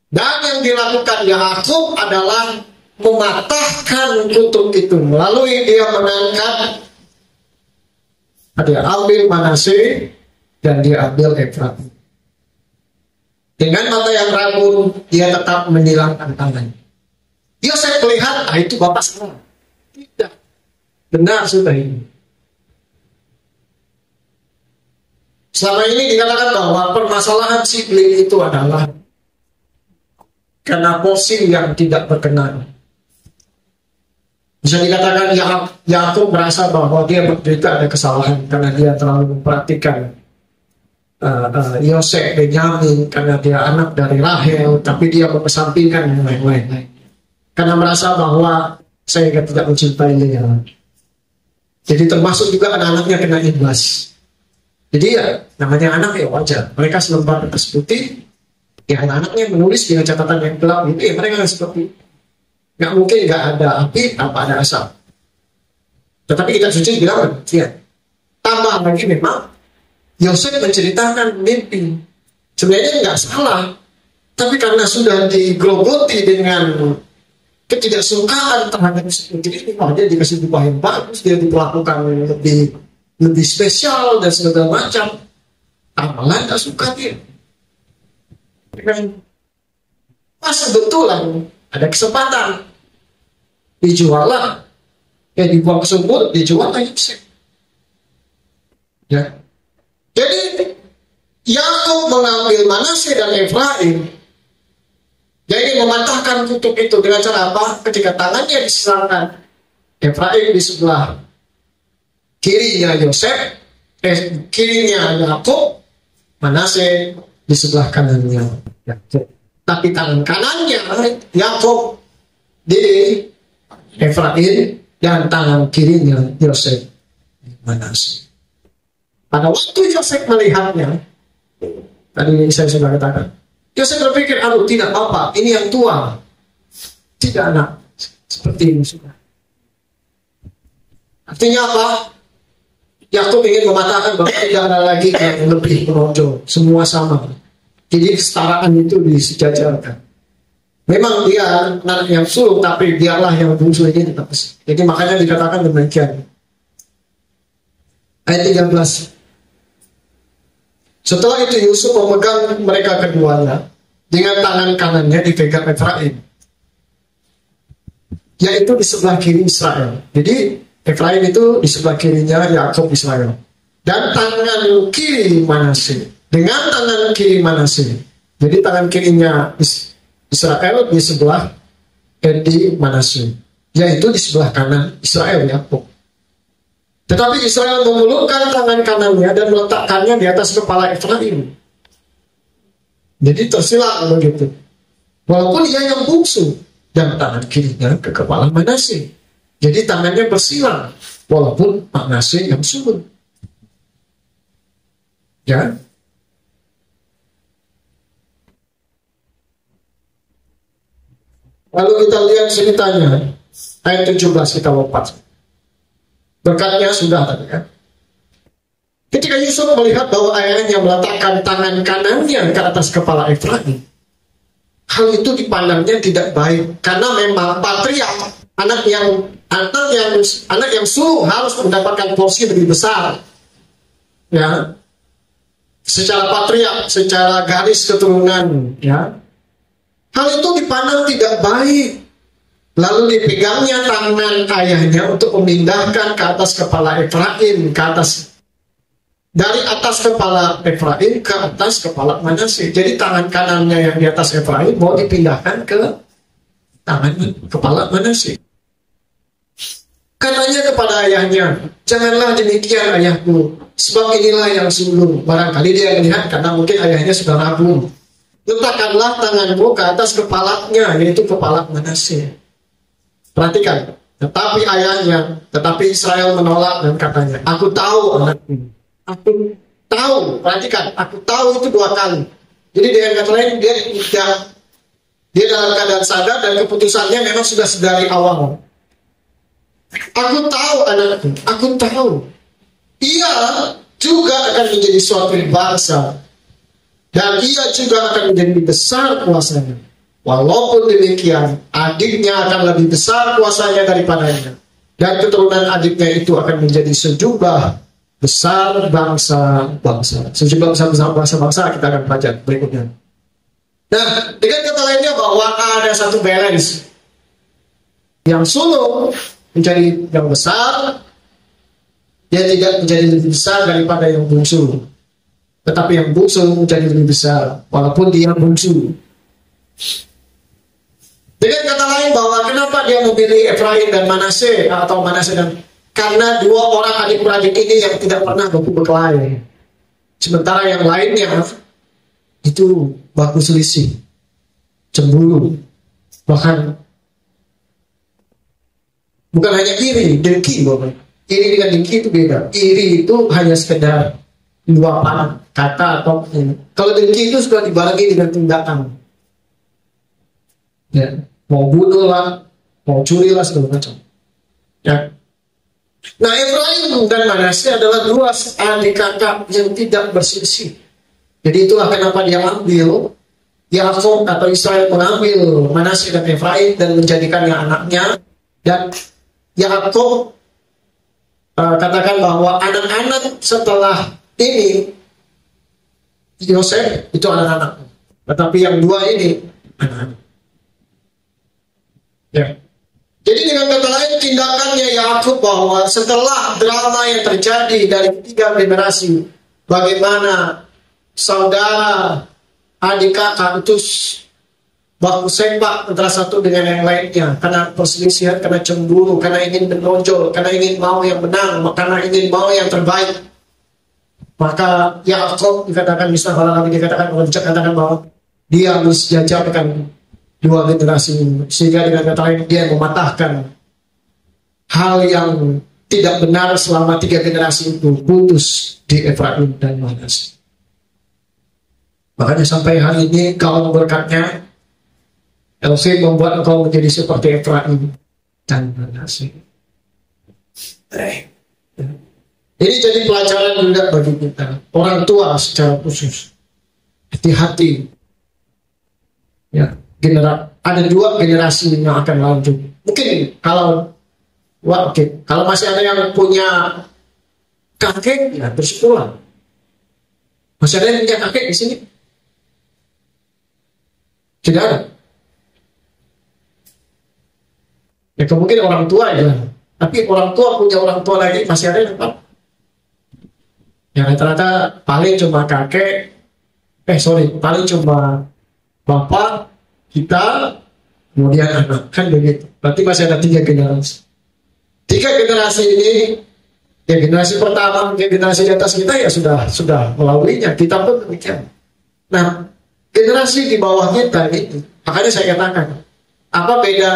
Dan yang dilakukan Yakub adalah mematahkan kutub itu melalui dia mengangkat, dia ambil Manase dan dia ambil Efraim. Dengan mata yang rabun, dia tetap menyilangkan tangannya. Yosef melihat, itu bapak salah. Tidak. Benar sudah ini. Selama ini dikatakan bahwa permasalahan sibling itu adalah karena posisi yang tidak berkenan. Bisa dikatakan Yakub merasa bahwa dia berderita ada kesalahan karena dia terlalu memperhatikan Yosef Benyamin karena dia anak dari Rahel, tapi dia mengesampingkan yang lain-lain. Karena merasa bahwa saya tidak mencintai dia. Jadi termasuk juga anak-anaknya kena imbas. Jadi ya namanya anak ya wajar. Mereka selembar kertas putih, ya anak-anaknya menulis dengan catatan yang gelap itu ya mereka seperti nggak mungkin nggak ada api tanpa ada asap. Tetapi kita suci bilang ya. Tambah lagi memang Yosef menceritakan mimpi. Sebenarnya nggak salah, tapi karena sudah digerogoti dengan ketidaksukaan terhadap seperti ini, dia dikasih upah yang bagus, dia diperlakukan lebih spesial dan segala macam. Amalan tak suka dia. Pas kebetulan ada kesempatan dijual lah, dibuang ke sumur, dijual lagi Yosef. Ya. Jadi Yakub mengambil Manase dan Efraim. Jadi mematahkan kutub itu dengan cara apa? Ketika tangannya diserahkan, Efraim di sebelah kirinya Yosef, kirinya Yakub, Manase di sebelah kanannya Yakub. Tapi tangan kanannya Yakub di Efraim dan tangan kirinya Yosef Manase. Pada waktu Yosef melihatnya, tadi saya sudah katakan, Yosef berpikir, aduh tidak apa, ini yang tua, tidak anak, seperti ini sudah. Artinya apa? Yakub ingin mematahkan bahwa tidak ada lagi yang lebih menonjol, semua sama. Jadi kesetaraan itu disejajarkan. Memang dia anak yang sulung, tapi biarlah yang bungsu ini tetap besar. Jadi makanya dikatakan demikian. Ayat 13. Setelah itu Yusuf memegang mereka keduanya, dengan tangan kanannya dipegang Efraim, yaitu di sebelah kiri Israel. Jadi Efraim itu di sebelah kirinya Yakub Israel. Dan tangan kiri Manasye, dengan tangan kiri Manasye. Jadi tangan kirinya Israel di sebelah di Manasye, yaitu di sebelah kanan Israel Yakub. Tetapi Israel memulurkan tangan kanannya dan meletakkannya di atas kepala Efraim. Jadi tersilang begitu. Walaupun ia yang bungsu, dan tangan kirinya ke kepala Manasye. Jadi tangannya bersilang, walaupun Manasye yang sulung. Ya. Lalu kita lihat ceritanya, ayat 17 kita lompat. Berkatnya sudah tadi kan. Ketika Yusuf melihat bahwa ayahnya meletakkan tangan kanannya ke atas kepala Efraim, hal itu dipandangnya tidak baik, karena memang patriark, anak yang sulung harus mendapatkan porsi lebih besar. Ya. Secara patriark, secara garis keturunan, ya. Hal itu dipandang tidak baik. Lalu dipegangnya tangan ayahnya untuk memindahkan ke atas kepala Efraim, dari atas kepala Efraim ke atas kepala Manasye. Jadi tangan kanannya yang di atas Efraim mau dipindahkan ke tangan kepala Manasye. Katanya kepada ayahnya, janganlah demikian ayahku, sebab inilah yang sulung. Barangkali dia melihat karena mungkin ayahnya sudah ragu. Letakkanlah tanganmu ke atas kepalanya, yaitu kepala Manasye. Perhatikan, tetapi Israel menolak dan katanya, aku tahu anakku, aku tahu. Perhatikan, aku tahu itu 2 kali. Jadi dengan kata lain dia dalam keadaan sadar dan keputusannya memang sudah dari awal. Aku tahu anakku, aku tahu. Ia juga akan menjadi suatu bangsa, dan ia juga akan menjadi besar kuasanya. Walaupun demikian, adiknya akan lebih besar kuasanya daripadanya, dan keturunan adiknya itu akan menjadi sejumlah besar bangsa-bangsa. Sejumlah bangsa-bangsa kita akan baca berikutnya. Nah, dengan kata lainnya bahwa ada satu balance. Yang sulung menjadi yang besar, dia tidak menjadi lebih besar daripada yang bungsu. Tetapi yang bungsu menjadi lebih besar, walaupun dia bungsu. Dengan kata lain bahwa kenapa dia memilih Efraim dan Manasye, atau Manasye dan, karena 2 orang adik-beradik ini yang tidak pernah baku berkelahi. Sementara yang lainnya itu baku selisih, cemburu, bahkan bukan hanya iri, dengki. Iri dengan dengki itu beda. Iri itu hanya sekedar luapan kata atau kalau dengki itu sudah dibarengi dengan tindakan. Ya. Mau bunuh lah, mau curi lah, segala macam. Ya. Nah, Efraim dan Manasye adalah 2 adik kakak yang tidak berselisih. Jadi itulah kenapa dia ambil Yakub atau Israel mengambil Manasye dan Efraim dan menjadikannya anaknya. Dan Yakub katakan bahwa anak-anak setelah ini Yosef itu anak-anak, tetapi yang 2 ini anak-anak. Ya. Jadi dengan kata lain, tindakannya Yakub bahwa setelah drama yang terjadi dari 3 generasi, bagaimana saudara, adik kakak itu baku sempak antara satu dengan yang lainnya, karena perselisihan, karena cemburu, karena ingin menonjol, karena ingin mau yang benar, karena ingin mau yang terbaik. Maka Yakub dikatakan, misalnya dikatakan bahwa dia mensejajarkan 2 generasi ini, sehingga dengan kata lain dia mematahkan hal yang tidak benar selama 3 generasi itu putus di Efraim dan Manasye. Makanya sampai hari ini kaum berkatnya Elohim membuat engkau menjadi seperti Efraim dan Manasye. Ini jadi pelajaran juga bagi kita, orang tua secara khusus. Hati-hati. Ya, ada dua generasi yang akan lanjut. Mungkin kalau kalau masih ada yang punya kakek, ya bersyukurlah. Masih ada yang punya kakek di sini? Tidak ada. Ya mungkin orang tua ya. Tapi orang tua punya orang tua lagi masih ada yang apa? Ya rata-rata paling cuma kakek, paling cuma bapak, kita, kemudian anak, kan begitu. Berarti masih ada 3 generasi. 3 generasi ini, ya generasi pertama, generasi di atas kita ya sudah melaluinya. Kita pun demikian. Nah, generasi di bawah kita ini, makanya saya katakan, apa beda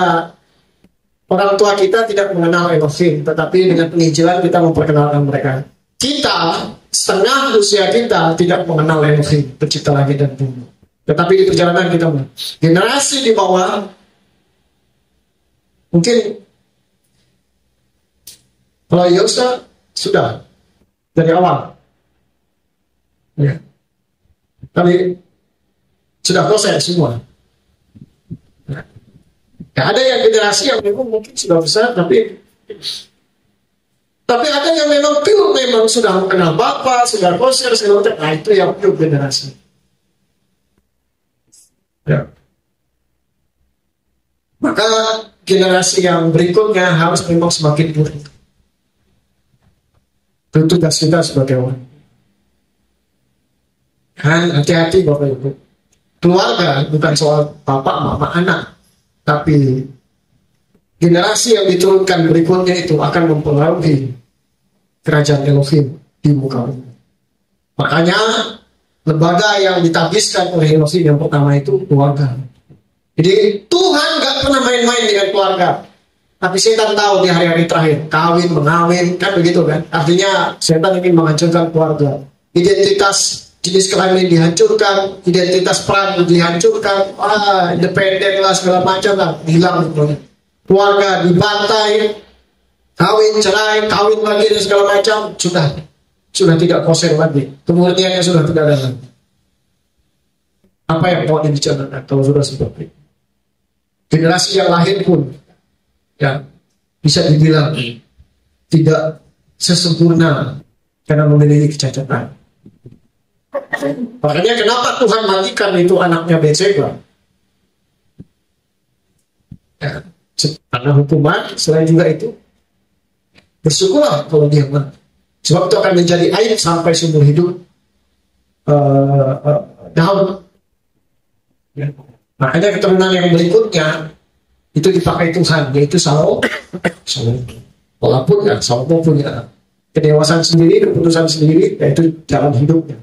orang tua kita tidak mengenal Elohim, tetapi dengan penginjilan kita memperkenalkan mereka. Kita, setengah usia kita tidak mengenal Elohim, pencipta langit dan bumi. Tetapi di perjalanan kita, generasi di bawah, mungkin kalau Yosa sudah dari awal, ya. Tapi sudah proses semua. Nah, ada yang generasi yang memang mungkin sudah besar, tapi ada yang memang pure, memang sudah mengenal Bapak, sudah proses segala macam. Nah itu yang pure generasi. Ya. Maka generasi yang berikutnya harus memang semakin pure. Itu tugas kita sebagai orang. Kan hati-hati Bapak Ibu. Keluarga bukan soal bapak, mama, anak, tapi generasi yang diturunkan berikutnya itu akan mempengaruhi kerajaan Elohim di muka bumi. Makanya lembaga yang ditabiskan oleh Elohim yang pertama itu keluarga. Jadi Tuhan gak pernah main-main dengan keluarga. Tapi setan tahu di hari-hari terakhir, kawin, mengawin, kan begitu kan. Artinya setan ingin menghancurkan keluarga. Identitas jenis kelamin dihancurkan, identitas peran dihancurkan, independen lah segala macam lah, hilang gitu. Keluarga dibantai, kawin, cerai, kawin lagi dan segala macam, sudah tidak koser lagi. Kemurniannya sudah tidak ada lagi. Apa yang mau dibicarakan kalau sudah seperti itu? Generasi yang lahir pun ya bisa dibilang tidak sesempurna karena memiliki kecacatan. Makanya kenapa Tuhan matikan itu anaknya Betseba? Ya, karena hukuman. Selain juga itu, bersyukurlah kalau dia mati. Sebab itu akan menjadi aib sampai seumur hidup Daud. Ya. Makanya keturunan yang berikutnya itu dipakai Tuhan, yaitu Salomo. Walaupun ya Salomo punya kedewasaan sendiri, keputusan sendiri, yaitu jalan hidupnya.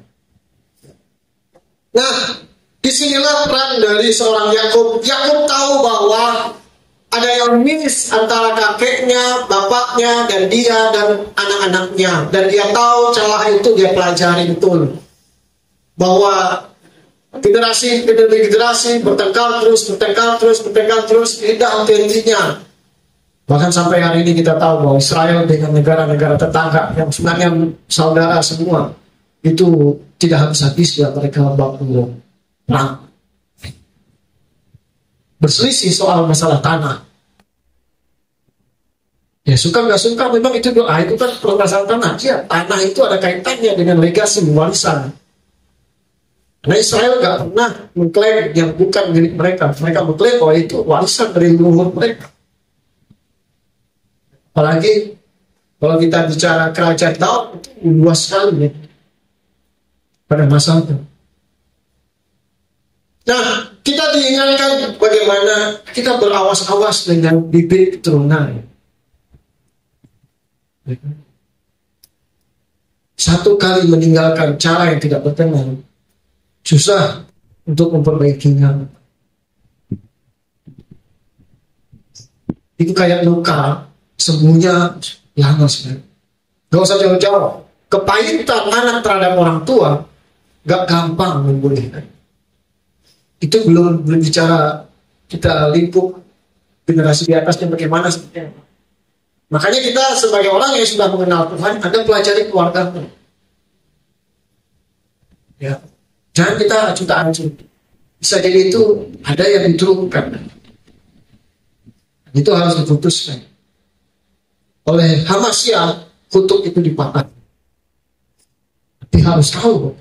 Nah, disinilah peran dari seorang Yakub. Yakub tahu bahwa ada yang miss antara kakeknya, bapaknya, dan dia dan anak-anaknya. Dan dia tahu celah itu dia pelajari betul. Bahwa generasi demi generasi bertengkar terus, tidak henti-hentinya. Bahkan sampai hari ini kita tahu bahwa Israel dengan negara-negara tetangga yang sebenarnya saudara semua, itu tidak habis-habis ya mereka baku perang. Berselisih soal masalah tanah. Ya suka nggak suka memang itu doa, itu kan permasalahan tanah. Ya, tanah itu ada kaitannya dengan legasi warisan. Karena Israel nggak pernah mengklaim yang bukan milik mereka. Mereka mengklaim bahwa itu warisan dari leluhur mereka. Apalagi kalau kita bicara kerajaan Daud, itu luas sekali ya, pada masa itu. Nah, kita diingatkan bagaimana kita berawas-awas dengan bibit keturunan. Satu kali meninggalkan cara yang tidak berkenan, susah untuk memperbaikinya. Itu kayak luka, sembuhnya lama sekali. Gak usah jauh-jauh. Kepahitan anak terhadap orang tua gak gampang memulihkan. Itu belum bicara kita lingkup generasi di atasnya bagaimana seperti apa. Makanya kita sebagai orang yang sudah mengenal Tuhan, Anda pelajari keluarga. Ya, jangan kita acuh-acuh. Bisa jadi itu ada yang diturunkan. Itu harus diputuskan. Oleh Hamasya, kutuk itu dipakai. Tapi harus tahu.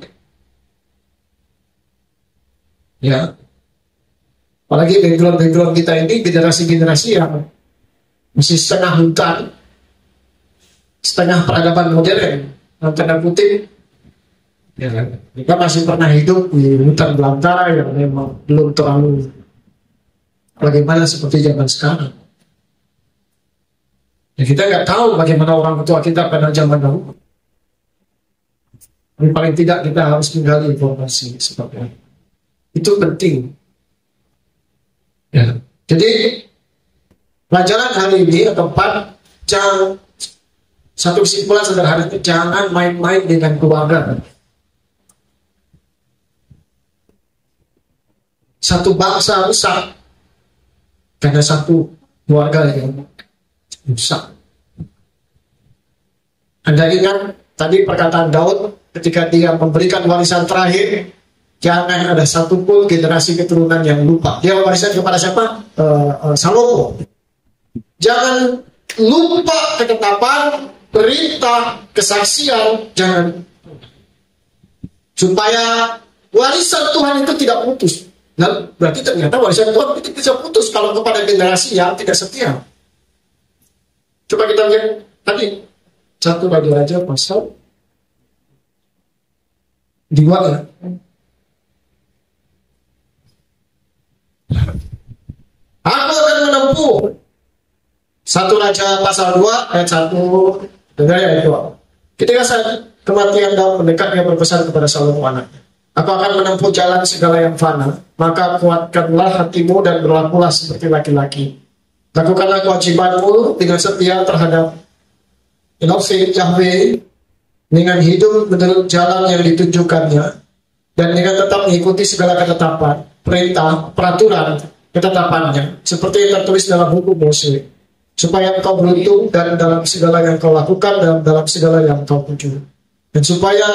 Ya. Apalagi background kita ini generasi-generasi yang masih setengah hutan, setengah peradaban modern, dalam tanda kutip. Ya, kita masih pernah hidup di hutan belantara yang memang belum terlalu bagaimana seperti zaman sekarang. Ya, kita nggak tahu bagaimana orang tua kita pada zaman dahulu. Tapi paling tidak kita harus menggali informasi seperti itu. Itu penting. Ya. Jadi pelajaran hari ini atau jangan, satu kesimpulan sederhana, jangan main-main dengan keluarga. Satu bangsa rusak karena satu keluarga yang rusak. Anda ingat tadi perkataan Daud ketika dia memberikan warisan terakhir, jangan ada satupun generasi keturunan yang lupa. Dia warisan kepada siapa? Salomo. Jangan lupa ketetapan, perintah, kesaksian, jangan. Supaya warisan Tuhan itu tidak putus. Nah, berarti ternyata warisan Tuhan itu bisa putus kalau kepada generasi yang tidak setia. Coba kita lihat tadi satu lagi aja pasal 2 ya. Aku akan menempuh. Satu Raja pasal 2 ayat 1 dengar ayat 2. Ketika saat kematian Daud mendekat, dia berpesan kepada Salomo anaknya, aku akan menempuh jalan segala yang fana, maka kuatkanlah hatimu dan berlakulah seperti laki-laki. Lakukanlah kewajibanmu dengan setia terhadap Yahweh, dengan hidup menurut jalan yang ditunjukkannya, dan dengan tetap mengikuti segala ketetapan, perintah, peraturan, ketetapannya, seperti yang tertulis dalam hukum Mose, supaya engkau beruntung dan dalam segala yang kau lakukan dan dalam segala yang kau tuju. Dan supaya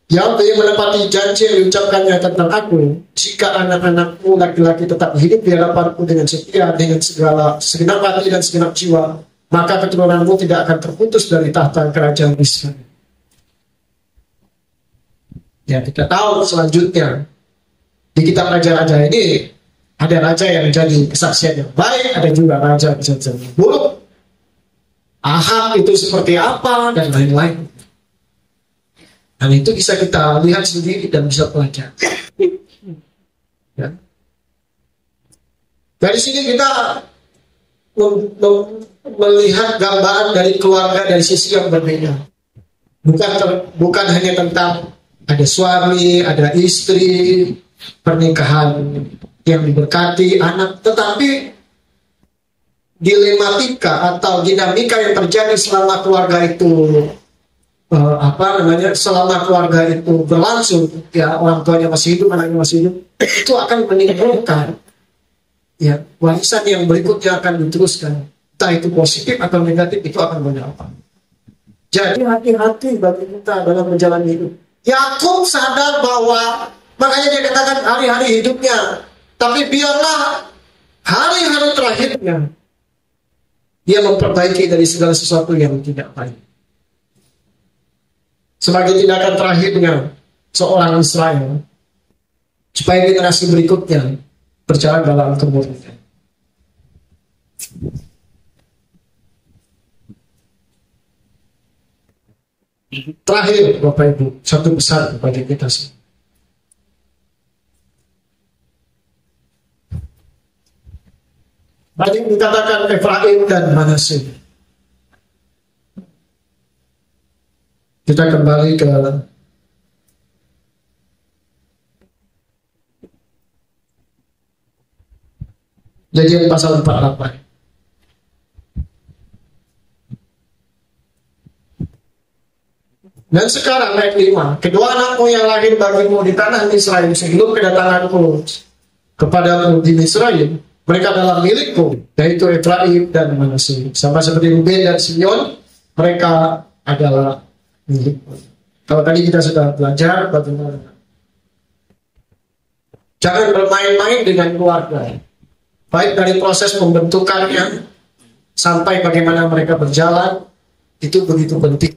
Yahweh menepati janji yang diucapkannya tentang aku, jika anak-anakmu laki-laki tetap hidup di hadapanku dengan setia, dengan segala segenap hati dan segenap jiwa, maka keturunanmu tidak akan terputus dari tahta kerajaan Israel. Ya, kita tahu selanjutnya di kitab raja-raja ini ada raja yang menjadi kesaksian yang baik, ada juga raja kesaksian yang buruk. Ahab itu seperti apa dan lain-lain. Dan itu bisa kita lihat sendiri dan bisa pelajari. Ya. Dari sini kita melihat gambaran dari keluarga dari sisi yang berbeda. Bukan hanya tentang ada suami, ada istri, pernikahan yang diberkati, anak, tetapi dilematika atau dinamika yang terjadi selama keluarga itu selama keluarga itu berlangsung, ya, orang tuanya masih hidup, anaknya masih hidup, itu akan menimbulkan ya warisan yang berikutnya akan diteruskan, entah itu positif atau negatif, itu akan berdampak. Jadi hati-hati bagi kita dalam menjalani hidup. Yakub sadar bahwa, makanya dia katakan hari-hari hidupnya, tapi biarlah hari-hari terakhirnya dia memperbaiki dari segala sesuatu yang tidak baik. Sebagai tindakan terakhirnya seorang Israel, supaya generasi berikutnya berjalan dalam kemurnian. Terakhir, Bapak Ibu, satu pesan kepada kita semua. Tadi dikatakan Efraim dan Manasye. Kita kembali ke Kejadian pasal 48. Dan sekarang ayat 5, kedua anakmu yang lahir bagimu di tanah Misraim sebelum kedatanganku kepadamu di Misraim, mereka adalah milikku, yaitu Efraim dan Manasye. Sama seperti Ruben dan Simeon, mereka adalah milikku. Kalau tadi kita sudah belajar bagaimana jangan bermain-main dengan keluarga, baik dari proses pembentukannya sampai bagaimana mereka berjalan, itu begitu penting.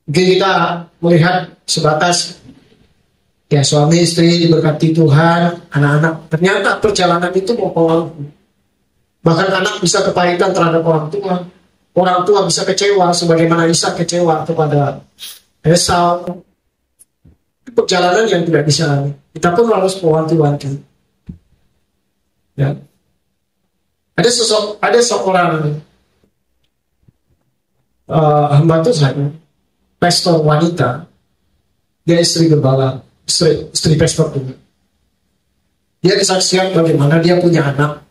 Mungkin kita melihat sebatas ya suami istri diberkati Tuhan, anak-anak, ternyata perjalanan itu mempengaruhi. Bahkan anak bisa kepahitan terhadap orang tua bisa kecewa sebagaimana Ishak kecewa kepada Esau. Perjalanan yang tidak bisa, kita pun harus mewanti-wanti. Ya. Ada seorang hamba Tuhan, pastor wanita, dia istri gembala, istri pastor juga. Dia kesaksian bagaimana dia punya anak.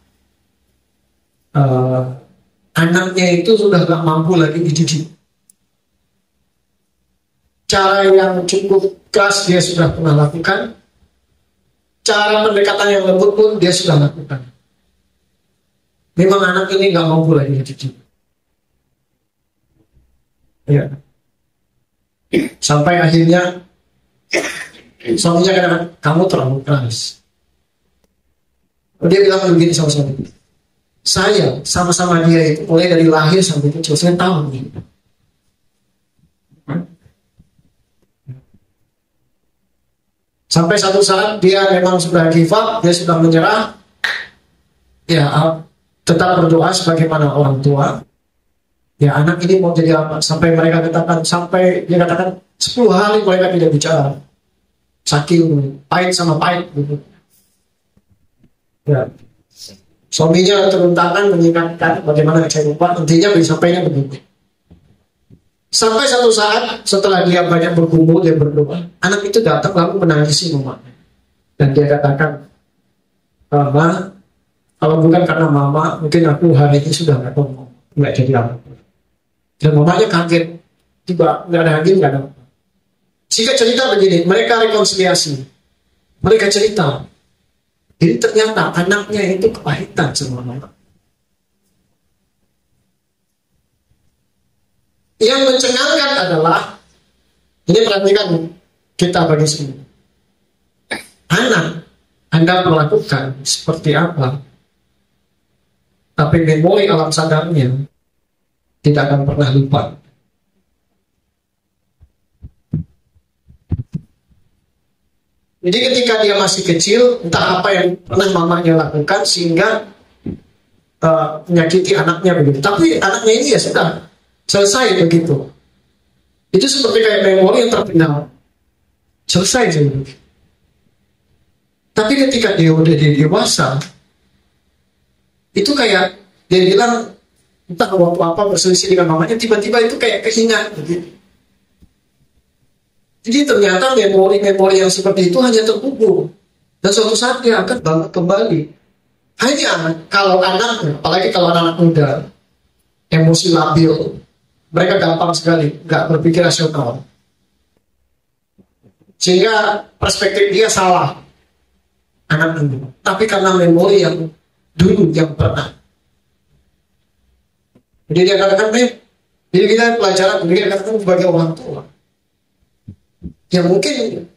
Anaknya itu sudah gak mampu lagi dididik. Cara yang cukup keras dia sudah pernah lakukan. Cara pendekatan yang lembut pun dia sudah lakukan. Memang anak ini gak mampu lagi dididik. Ya. Sampai akhirnya suaminya katakan, kamu terlalu keras. Dia bilang begini sama suami, saya sama-sama dia itu mulai dari lahir sampai kecil, saya tahu nih. Sampai satu saat dia memang sudah give up, dia sudah menyerah. Ya, tetap berdoa sebagaimana orang tua. Ya, anak ini mau jadi apa? Sampai mereka katakan, sampai dia katakan 10 hari mereka tidak bicara. Saking pahit sama pahit gitu. Ya. Suaminya turun tangan mengingatkan bagaimana saya lupa, intinya sampainya begitu. Sampai satu saat setelah dia banyak bergumul, dia berdoa, anak itu datang lalu menangisi mama. Dan dia katakan, mama, kalau bukan karena mama, mungkin aku hari ini sudah nggak jadi apa. Dan mamanya kaget, tiba nggak ada angin, nggak ada apa. Singkat cerita begini, mereka rekonsiliasi, mereka cerita. Jadi ternyata anaknya itu kepahitan sama mama. Yang mencengangkan adalah, ini perhatikan kita bagi semua. Anak Anda melakukan seperti apa, tapi memori alam sadarnya tidak akan pernah lupa. Jadi ketika dia masih kecil, entah apa yang pernah mamanya lakukan sehingga menyakiti anaknya begitu. Tapi anaknya ini ya sudah selesai begitu. Itu seperti kayak memori yang terpendam. Selesai begitu. Tapi ketika dia udah dewasa, itu kayak dia bilang, entah waktu apa berselisih dengan mamanya, tiba-tiba itu kayak keingat begitu. Jadi ternyata memori-memori yang seperti itu hanya terkubur. Dan suatu saat dia akan bangun kembali. Hanya kalau anak, apalagi kalau anak muda, emosi labil, mereka gampang sekali, nggak berpikir rasional. Sehingga perspektif dia salah. Anak muda. Tapi karena memori yang dulu, yang pernah. Jadi dia katakan, jadi kita pelajaran, dia katakan sebagai orang tua. Ya mungkin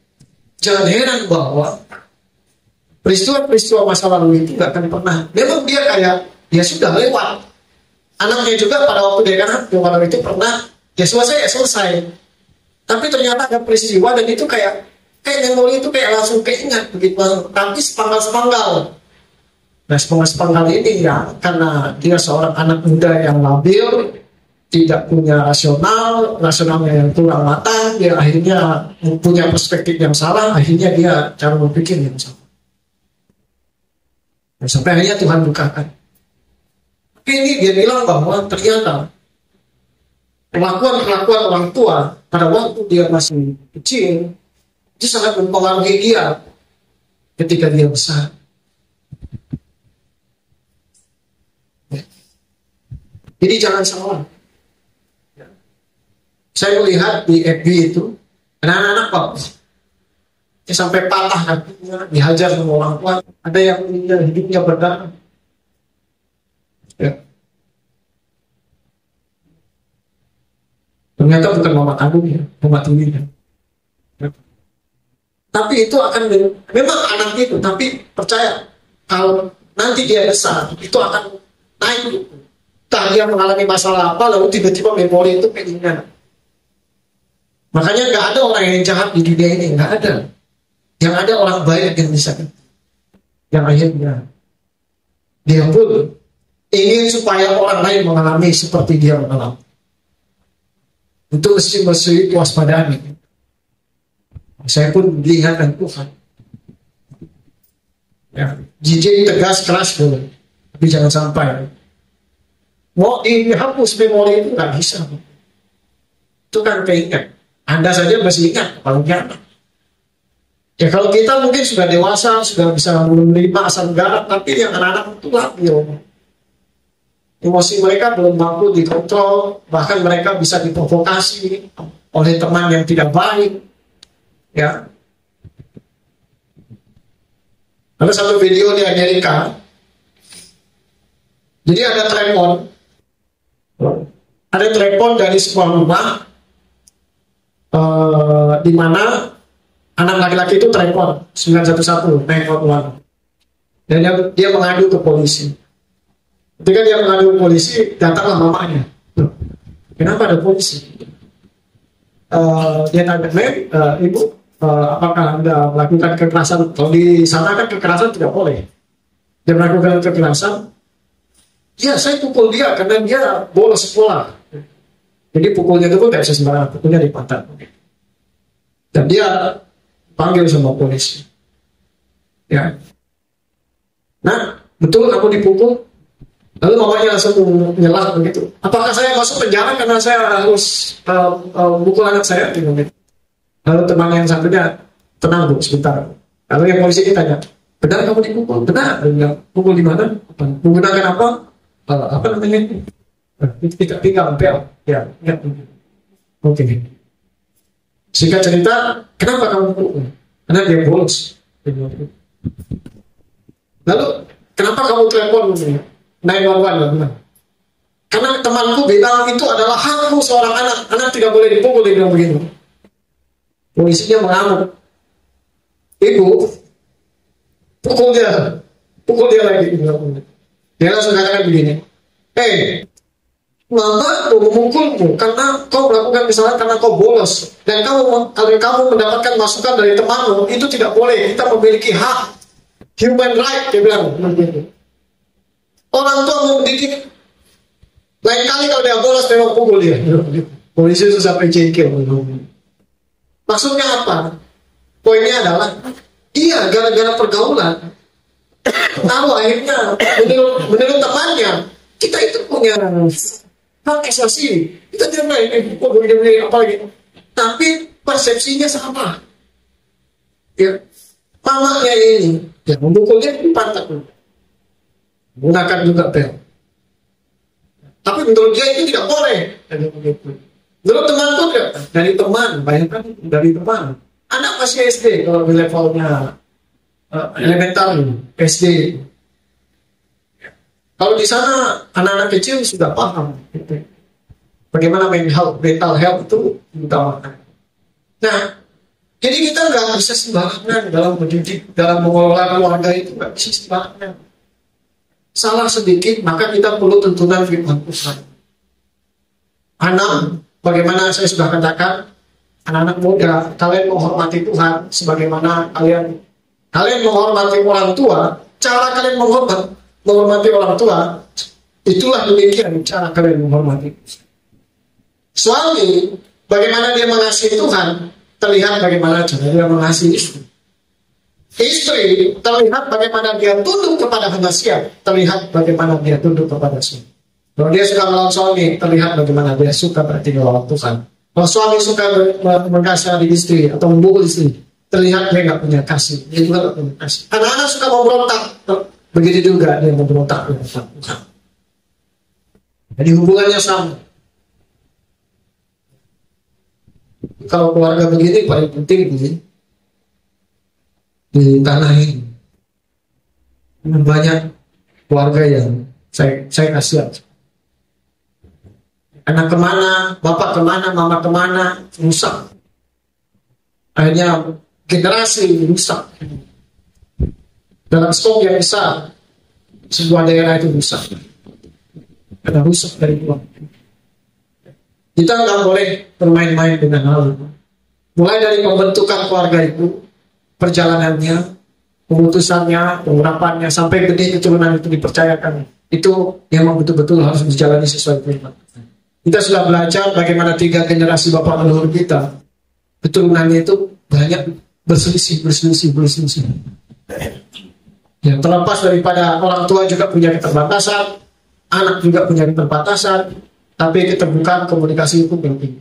jangan heran bahwa peristiwa-peristiwa masa lalu itu gak akan pernah. Memang dia kayak, dia sudah lewat. Anaknya juga pada waktu dia kan waktu itu pernah, ya selesai. Tapi ternyata ada peristiwa dan itu kayak memori itu kayak langsung keingat begitu. Tapi sepanggal-sepanggal. Nah sepanggal-sepanggal ini ya karena dia seorang anak muda yang labil, tidak punya rasionalnya yang kurang matang, dia akhirnya punya perspektif yang salah, akhirnya dia cara berpikir yang salah. Dan sampai akhirnya Tuhan bukakan. Tapi ini dia bilang bahwa ternyata perlakuan orang tua pada waktu dia masih kecil itu sangat mempengaruhi dia ketika dia besar. Jadi jangan salah. Saya melihat di FB itu anak-anak bagus. Ya, sampai patah kakinya, dihajar sama orang tua. Ada yang hidupnya berdarah. Ya. Ternyata bukan mama kandung ya, mama tirinya. Ya. Tapi itu akan memang anak itu, tapi percaya kalau nanti dia besar, itu akan naik. Entah dia mengalami masalah apa, lalu tiba-tiba memori itu keinginan. Makanya nggak ada orang yang jahat di dunia ini, nggak ada. Yang ada orang baik yang bisa. Yang akhirnya dia pun ingin supaya orang lain mengalami seperti dia mengalami. Itu mesti waspadai. Saya pun diingatkan Tuhan. Ya, jijik tegas keras dulu, tapi jangan sampai mau dihapus memori itu nggak bisa. Itu kan keingat. Anda saja masih ingat, kalau jangan. Ya kalau kita mungkin sudah dewasa, sudah bisa menerima asam garam, tapi yang anak-anak itu labil. Emosi mereka belum mampu dikontrol, bahkan mereka bisa diprovokasi oleh teman yang tidak baik. Ya. Ada satu video di Amerika. Jadi ada telepon dari sebuah rumah di mana anak laki-laki itu telepon 911 911. Dan dia mengadu ke polisi. Ketika dia mengadu ke polisi, datanglah mamanya. Kenapa ada polisi? Dia tanya, ibu, apakah Anda melakukan kekerasan? Kalau di sana kan kekerasan tidak boleh. Dia melakukan kekerasan. Ya, saya pukul dia karena dia bolos sekolah. Jadi pukulnya itu pun tidak bisa sembarangan, pukulnya di pantat. Dan dia panggil sama polisi. Ya. Nah, betul kamu dipukul? Lalu mamanya langsung nyela begitu. Apakah saya masuk penjara karena saya harus pukul anak saya? Lalu teman yang satunya, tenang bu, sebentar. Lalu yang polisi ditanya, benar kamu dipukul? Benar. Pukul di mana? Menggunakan apa? Apa namanya? Pinggang, bel. Ya. Oke. Singkat cerita, kenapa kamu pukul? Karena dia bolos. Lalu, kenapa kamu telepon 911? Karena temanku bilang itu adalah hakmu seorang anak. Anak tidak boleh dipukul, dia bilang begitu. Polisinya mengamuk. Ibu, pukul dia lagi. Dia langsung katakan begini, mama mau memukulmu karena kau melakukan kesalahan karena kau bolos. Dan kalau kamu mendapatkan masukan dari temanmu, itu tidak boleh. Kita memiliki hak, human right, dia bilang. Orang tua mau mendidik. Lain kali kalau dia bolos, memang pukul dia. Polisi itu sampai jengkel. Maksudnya apa? Poinnya adalah, iya gara-gara pergaulan. Tahu akhirnya, menurut temannya, kita itu punya hak asasi. Kita tidak boleh apa lagi. Tapi persepsinya sama. Ya, mamanya ini, ya memukulnya di pantat. Gunakan juga bel. Tapi menurut dia itu tidak boleh. Menurut teman itu tidak. Dari teman, bayangkan dari teman. Anak masih SD kalau di levelnya elemental SD. Kalau di sana anak-anak kecil sudah paham bagaimana mental health itu utamakan. Nah, jadi kita nggak bisa sembarangan dalam mendidik, dalam mengelola keluarga itu nggak bisa sembarangan. Salah sedikit maka kita perlu tuntunan firman Tuhan. Anak, bagaimana saya sudah katakan, anak-anak muda, kalian menghormati Tuhan sebagaimana kalian menghormati orang tua. Cara kalian menghormati orang tua, itulah demikian cara kalian menghormati. Suami, bagaimana dia mengasihi Tuhan, terlihat bagaimana cara dia mengasihi istri. Istri, terlihat bagaimana dia tunduk kepada manusia, terlihat bagaimana dia tunduk kepada suami. Kalau dia suka melawan suami, terlihat bagaimana dia suka berarti melawan Tuhan. Kalau suami suka mengkasihani istri atau memukul istri, terlihat dia nggak punya kasih. Dia juga nggak punya kasih. Anak-anak suka memberontak, begitu juga dia memberontak kepada Tuhan. Jadi hubungannya sama. Kalau keluarga begini paling penting begini. di tanah ini. Banyak keluarga yang saya kasihan. Anak kemana, bapak kemana, mama kemana, rusak. Akhirnya generasi rusak. Dalam skop yang besar, sebuah daerah itu rusak. Karena rusak dari luar. Kita nggak boleh bermain-main dengan hal itu. Mulai dari pembentukan keluarga itu, perjalanannya, pemutusannya, pengurapannya, sampai benih keturunan itu dipercayakan. Itu memang betul-betul harus dijalani sesuai firman. Kita sudah belajar bagaimana 3 generasi bapak leluhur kita, keturunannya itu banyak berselisih. Ya, terlepas daripada orang tua juga punya keterbatasan, anak juga punya keterbatasan, tapi keterbukaan komunikasi itu penting.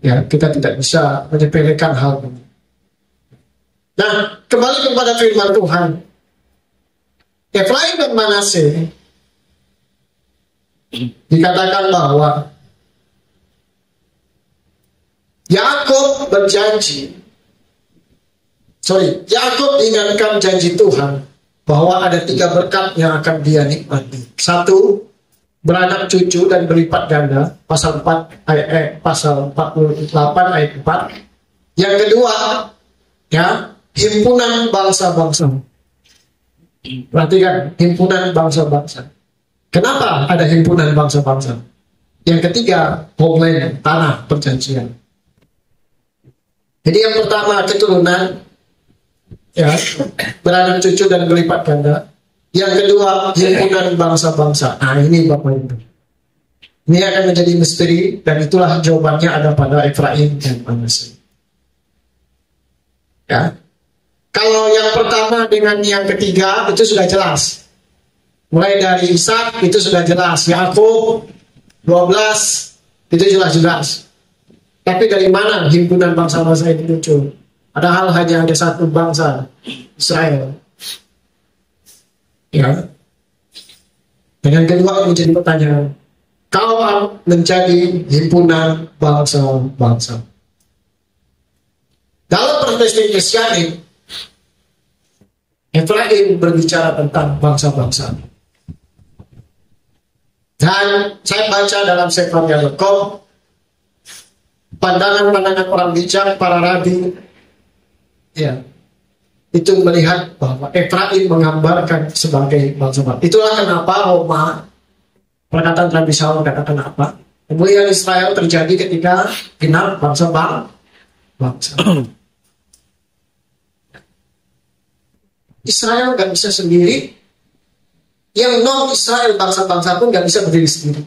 Ya, kita tidak bisa menyepelekan hal ini. Nah, kembali kepada firman Tuhan. Efraim dan Manasye dikatakan bahwa Yakub diingatkan janji Tuhan bahwa ada 3 berkat yang akan dia nikmati. 1, beranak cucu dan berlipat ganda, pasal 48 ayat 4. Yang kedua, ya, himpunan bangsa-bangsa. Perhatikan, himpunan bangsa-bangsa. Kenapa ada himpunan bangsa-bangsa? Yang ketiga, homeland, tanah perjanjian. Jadi yang pertama keturunan, ya, beranak cucu dan berlipat ganda. Yang kedua, himpunan bangsa-bangsa. Nah, ini Bapak Ibu. Ini akan menjadi misteri, dan itulah jawabannya ada pada Efraim dan Manasye. Ya. Kalau yang pertama dengan yang ketiga itu sudah jelas. Mulai dari Ishak itu sudah jelas. Yakub 12 itu jelas-jelas. Tapi dari mana himpunan bangsa-bangsa ini muncul? Padahal hanya ada satu bangsa, Israel. Ya. Dan yang kedua menjadi pertanyaan, kau menjadi himpunan bangsa-bangsa. Dalam perspektif Mesianik, Efraim berbicara tentang bangsa-bangsa. Dan saya baca dalam Sefer Yakub, pandangan-pandangan orang bijak, para rabi, ya, itu melihat bahwa Efraim menggambarkan sebagai bangsa-bangsa. Itulah kenapa Roma, perkataan Rabi Shaul katakan apa? Kemuliaan Israel terjadi ketika genap bangsa. Israel nggak bisa sendiri. Yang non-Israel bangsa-bangsa pun nggak bisa berdiri sendiri.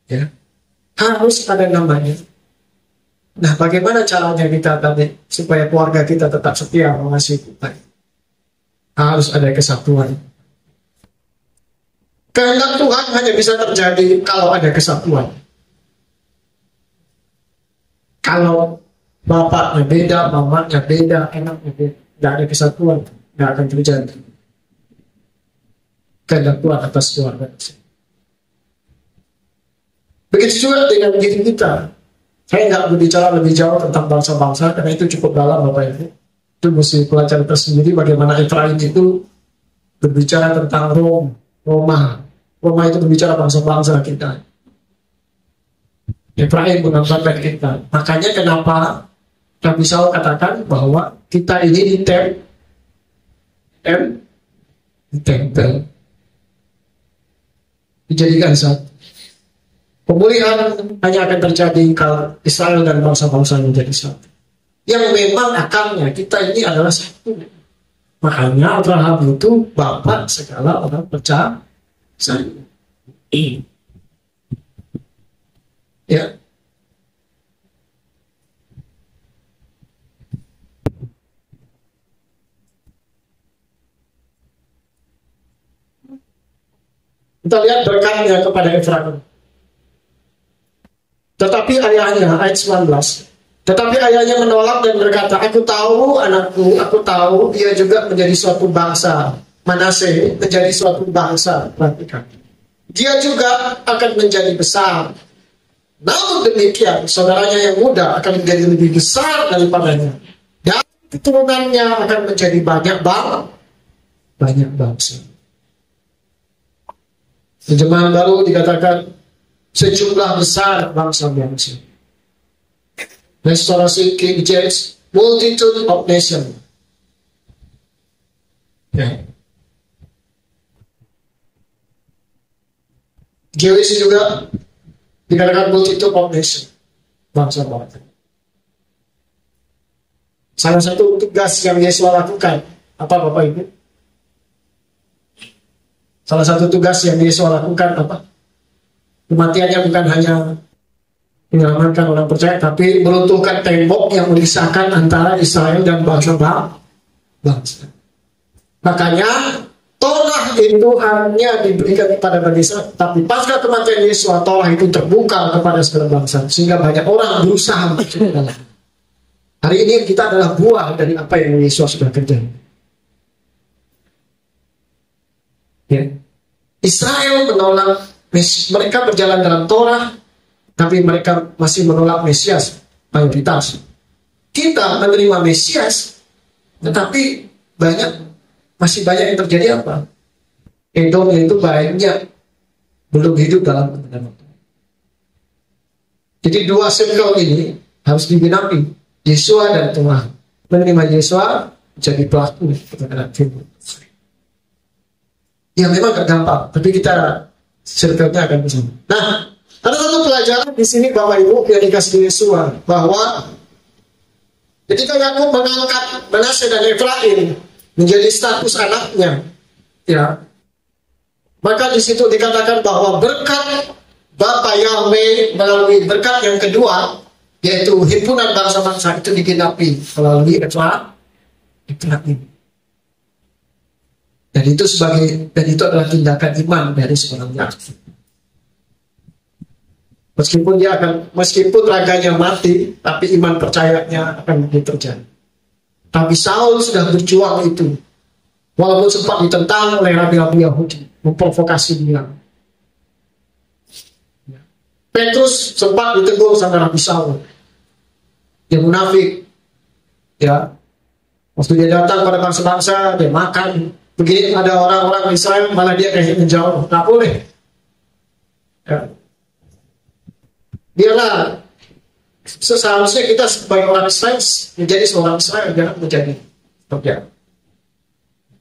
Ya, harus ada namanya. Nah, bagaimana caranya kita tadi supaya keluarga kita tetap setia mengasihi Tuhan? Harus ada kesatuan. Kehendak Tuhan hanya bisa terjadi kalau ada kesatuan. Kalau bapaknya beda, mamanya beda, anaknya beda, tidak ada kesatuan, tidak akan terjadi kehendak Tuhan atas keluarga. Begitu juga dengan diri kita. Saya nggak berbicara lebih jauh tentang bangsa-bangsa karena itu cukup dalam, Bapak Ibu. Itu mesti pelajari tersendiri bagaimana Efraim itu berbicara tentang Roma. Roma itu berbicara bangsa-bangsa kita. Efraim menggambarkan kita. Makanya kenapa Rabi Shaul katakan bahwa kita ini di tempel dijadikan satu. Pemulihan hanya akan terjadi kalau Israel dan bangsa-bangsa menjadi satu. Yang memang akarnya kita ini adalah satu. Makanya Abraham itu bapak segala orang percaya. Ya. Kita lihat berkatnya kepada Efraim. Tetapi ayahnya, ayat 19. Tetapi ayahnya menolak dan berkata, aku tahu anakku, aku tahu dia juga menjadi suatu bangsa. Manasye menjadi suatu bangsa. Perhatikan. Dia juga akan menjadi besar. Namun demikian, saudaranya yang muda akan menjadi lebih besar daripadanya. keturunannya akan menjadi banyak bangsa. Terjemahan baru dikatakan sejumlah besar bangsa-bangsa. Restorasi King James, multitude of nation. Ya. Jewish juga dikatakan multitude of nation, bangsa-bangsa. Salah satu tugas yang Yesus lakukan, apa Bapak Ibu? Salah satu tugas yang Yesus lakukan apa? Kematiannya bukan hanya menyelamatkan orang percaya, tapi meruntuhkan tembok yang memisahkan antara Israel dan bangsa. Makanya Torah itu hanya diberikan kepada bani Israel, tapi pasca kematian Yesus, Torah itu terbuka kepada segala bangsa, sehingga banyak orang berusaha masuk ke dalam. Hari ini kita adalah buah dari apa yang Yesus sudah kerjakan. Ya. Israel menolak, mereka berjalan dalam Torah, tapi mereka masih menolak Mesias mayoritas. Kita menerima Mesias, tetapi masih banyak yang terjadi apa? Edom itu banyak belum hidup dalam kebenaran. Jadi dua circle ini harus digenapi, Yesua dan Tuhan. Menerima Yesua menjadi pelaku kebenaran firman. Ya memang gak gampang, tapi kita circle-nya akan bersama. Nah, ada satu pelajaran di sini Bapak Ibu yang dikasih Yesua, bahwa ketika Yakub mengangkat Manasye dan Efraim menjadi status anaknya, ya, maka di situ dikatakan bahwa berkat Bapa Yahweh melalui berkat yang kedua, yaitu himpunan bangsa-bangsa itu digenapi melalui Efraim. Dan itu adalah tindakan iman dari seorang Yakub. Meskipun raganya mati, tapi iman percayanya akan terjadi. Tapi Saul sudah berjuang itu, walaupun sempat ditentang oleh rabi-rabi Yahudi, memprovokasi dia. Petrus sempat ditegur sama Rabi Saul, dia munafik, ya. Waktu dia datang pada bangsa-bangsa, dia makan. Begini ada orang-orang Israel, malah dia kayak menjauh. Nggak boleh. Ya. Biarlah, seharusnya kita sebagai orang Israel menjadi seorang Israel, jangan menjadi objek.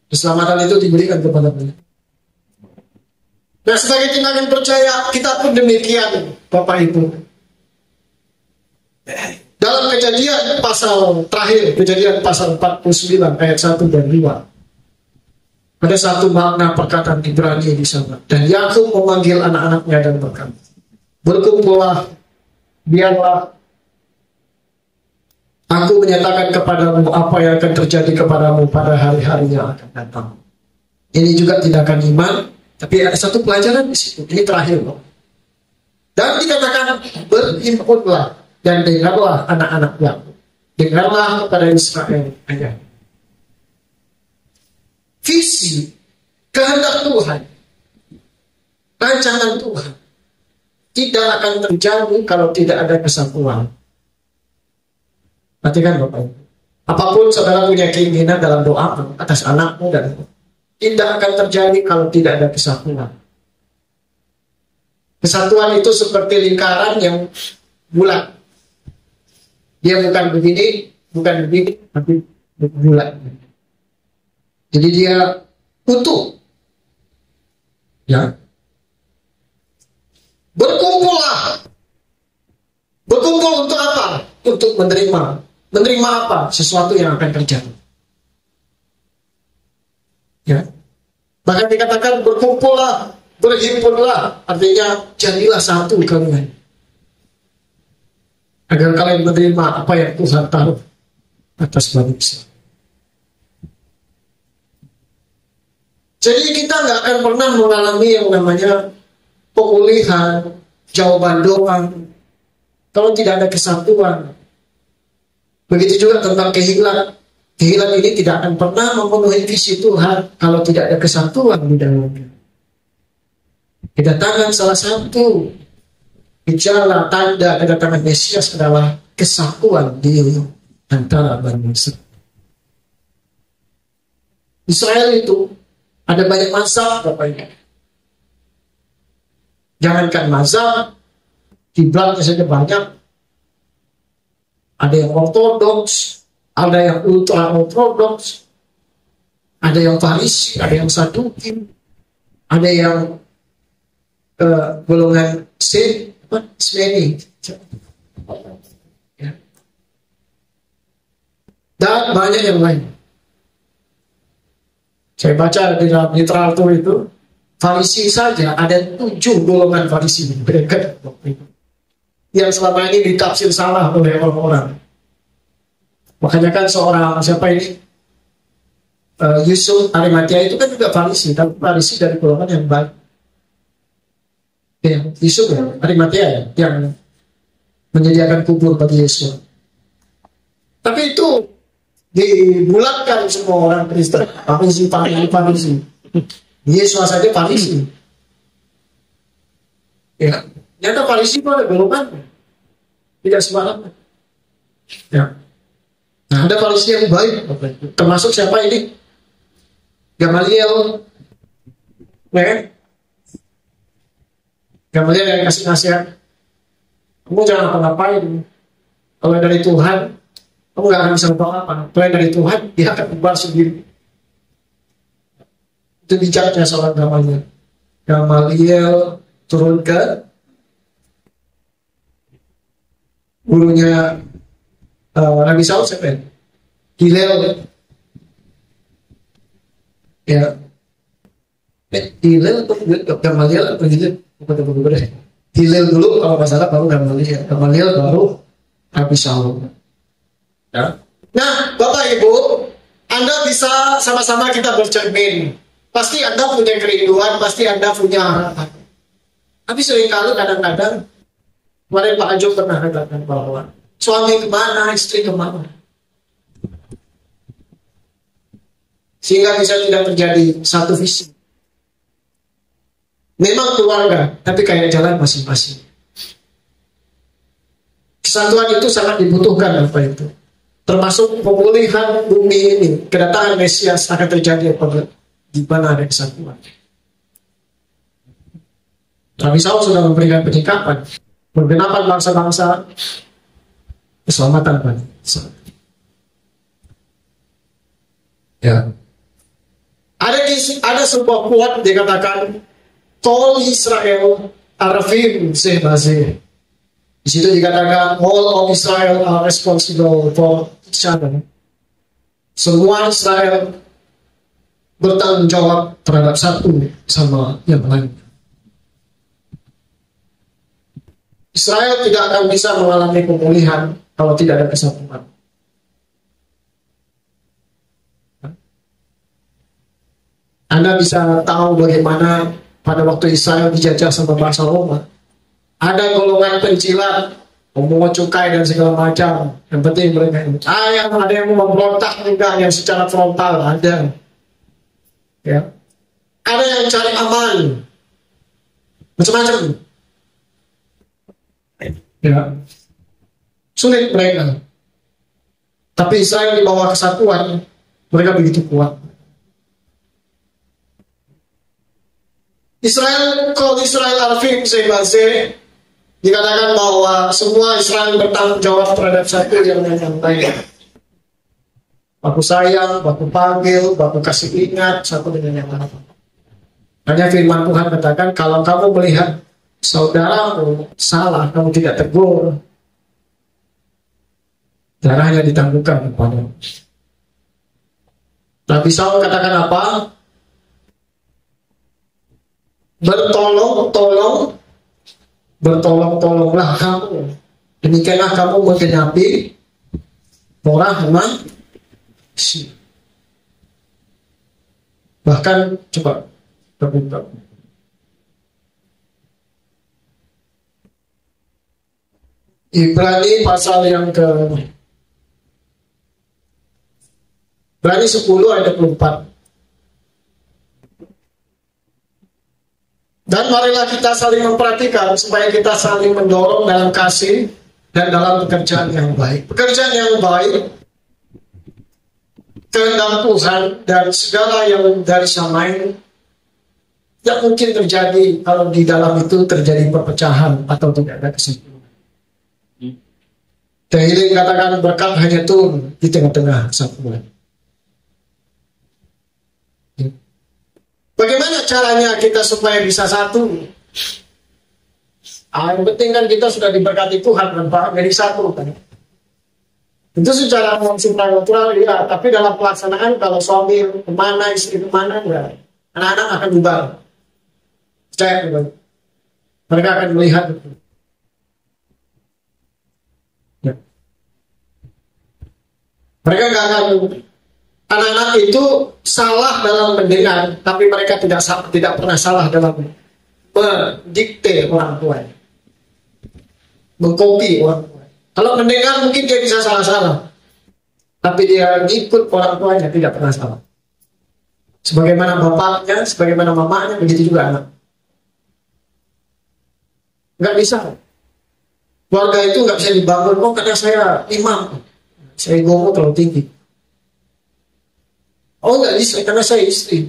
Keselamatan itu diberikan kepada kita. Nah, sebagai tindakan percaya, kita pun demikian, Bapak Ibu. Dalam Kejadian pasal terakhir, Kejadian pasal 49 ayat 1 dan 2. Ada satu makna perkataan Ibrani di sana. Dan Yakub memanggil anak-anaknya dan berkata, berkumpullah, biarlah aku menyatakan kepadamu apa yang akan terjadi kepadamu pada hari-hari yang akan datang. Ini juga tindakan iman, tapi ada satu pelajaran di situ. Ini terakhir loh. Dan dikatakan berhimpunlah dan dengarlah anak-anak Yakub. Dengarlah kepada Israel ayat. Visi, kehendak Tuhan, rancangan Tuhan tidak akan terjadi kalau tidak ada kesatuan. Perhatikan Bapak Ibu, apapun saudara punya keinginan dalam doa atas anakmu dan tidak akan terjadi kalau tidak ada kesatuan. Kesatuan itu seperti lingkaran yang bulat. Dia bukan begini, tapi bulat. Jadi dia utuh. Ya. Berkumpullah. Berkumpul untuk apa? Untuk menerima. Menerima apa? Sesuatu yang akan terjadi. Ya. Bahkan dikatakan berkumpullah, berhimpunlah. Artinya jadilah satu kalian. Agar kalian menerima apa yang Tuhan taruh atas manusia. Jadi kita nggak akan pernah mengalami yang namanya pemulihan, jawaban doa, kalau tidak ada kesatuan. Begitu juga tentang kehilangan. Kehilangan ini tidak akan pernah memenuhi visi Tuhan kalau tidak ada kesatuan di dalamnya. Kedatangan salah satu gejala tanda kedatangan Mesias adalah kesatuan di antara bangsa. Israel itu ada banyak mazhab Bapak Ibu. Jangankan mazhab, kiblatnya saja banyak. Ada yang ortodoks, ada yang ultra ortodoks, ada yang Farisi, ada yang Saduki, ada yang golongan Semeni. Ya. Dan banyak yang lain. Saya baca di dalam literatur itu, Farisi saja ada 7 golongan Farisi. Yang selama ini ditafsir salah oleh orang-orang. Makanya kan seorang, siapa ini? Yusuf Arimatia itu kan juga Farisi, tapi Farisi dari golongan yang baik. Ya, Yusuf ya, Arimatia ya, yang menyediakan kubur bagi Yesus. Tapi itu dibulatkan semua orang Kristen, Farisi. Yesus saja Farisi. Ya, ternyata Farisi itu ada golongan, tidak sembarangan. Ya. Nah, ada Farisi yang baik, termasuk siapa ini? Gamaliel. Ya. Gamaliel yang kasih nasihat, kamu jangan apa-ngapain. Kalau dari Tuhan, kamu gak akan bisa apa-apa. Kalau dari Tuhan, dia akan bubar sendiri. Itu bijaknya seorang Gamaliel. Gamaliel turun ke gurunya Nabi Saul siapa? Hillel. Ya. Hillel atau Gamaliel atau Hillel? Hillel dulu kalau nggak salah, baru Gamaliel. Gamaliel baru Nabi Saul. Ya. Nah, Bapak Ibu, Anda bisa sama-sama kita bercermin. Pasti Anda punya kerinduan, pasti Anda punya harapan. Tapi seringkali kadang-kadang, kemarin Pak Ajo pernah katakan bahwa suami kemana, istri kemana. Sehingga bisa tidak terjadi satu visi. Memang keluarga, tapi kayak jalan masing-masing. Kesatuan itu sangat dibutuhkan apa itu. Termasuk pemulihan bumi ini, kedatangan Mesias akan terjadi apabila di mana ada kesatuan. Nabi Saul sudah memberikan penyikapan, pergenapan bangsa-bangsa, keselamatan bangsa. Ya. Ada sebuah quote dikatakan, Tol Israel Arvim Sebazir. Di situ dikatakan all of Israel are responsible for each other. Semua Israel bertanggung jawab terhadap satu sama yang lain. Israel tidak akan bisa mengalami pemulihan kalau tidak ada kesatuan. Anda bisa tahu bagaimana pada waktu Israel dijajah sama bangsa Roma. Ada golongan pencilat, memungut cukai dan segala macam. Yang penting mereka ada yang memberontak juga yang secara frontal ada. Ya. Ada yang cari aman. Macam-macam. Ya. Sulit mereka. Tapi Israel di bawah kesatuan, mereka begitu kuat. Kalau Israel Arvim Sebazir dikatakan bahwa semua Israel bertanggung jawab terhadap satu yang lain. Baku sayang, baku panggil, baku kasih ingat satu dengan yang lain. Hanya firman Tuhan katakan, kalau kamu melihat saudaramu salah, kamu tidak tegur, darahnya ditangguhkan kepadamu. Nabi Saul katakan apa? Bertolong-tolonglah kamu. Demikianlah kamu menggenapi Torah memang. Bahkan coba terbuka. Ibrani pasal yang ke Ibrani 10 ayat 24. Dan marilah kita saling memperhatikan supaya kita saling mendorong dalam kasih dan dalam pekerjaan yang baik. Pekerjaan yang baik kehendak Tuhan dan segala yang dari sama ini yang mungkin terjadi kalau di dalam itu terjadi perpecahan atau tidak ada kesimpulan. Tehilling katakan berkat hanya turun di tengah-tengah kesatuan. Bagaimana caranya kita supaya bisa satu? Yang penting kan kita sudah diberkati Tuhan dan Pak jadi satu kan. Itu secara supranatural ya, tapi dalam pelaksanaan kalau suami kemana, istri kemana, ya, anak-anak akan bubar. Percaya, mereka akan melihat. Ya. Mereka nggak akan. Anak-anak itu salah dalam mendengar, tapi mereka tidak pernah salah dalam mendikte orang tua, mengkopi orang tua. Kalau mendengar mungkin dia bisa salah-salah, tapi dia ngikut orang tuanya tidak pernah salah. Sebagaimana bapaknya, sebagaimana mamanya, begitu juga anak. Nggak bisa. Keluarga itu nggak bisa dibangun, oh karena saya imam, saya egomu terlalu tinggi. Oh nggak bisa, karena saya istri.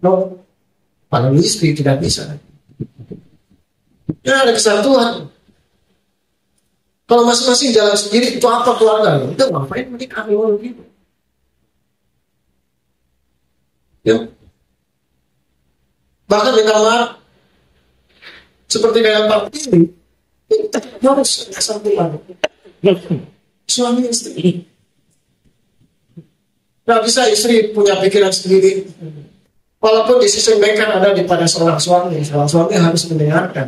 No, kalau istri tidak bisa. Ya ada kesatuan. Kalau masing-masing jalan sendiri itu apa keluarga? Itu ngapain menikah gitu? Ya. Bahkan di kamar seperti dalam Pak ini, kita harus kesatuan. Suami istri. Nggak bisa istri punya pikiran sendiri. Walaupun decision maker ada di pada seorang suami harus mendengarkan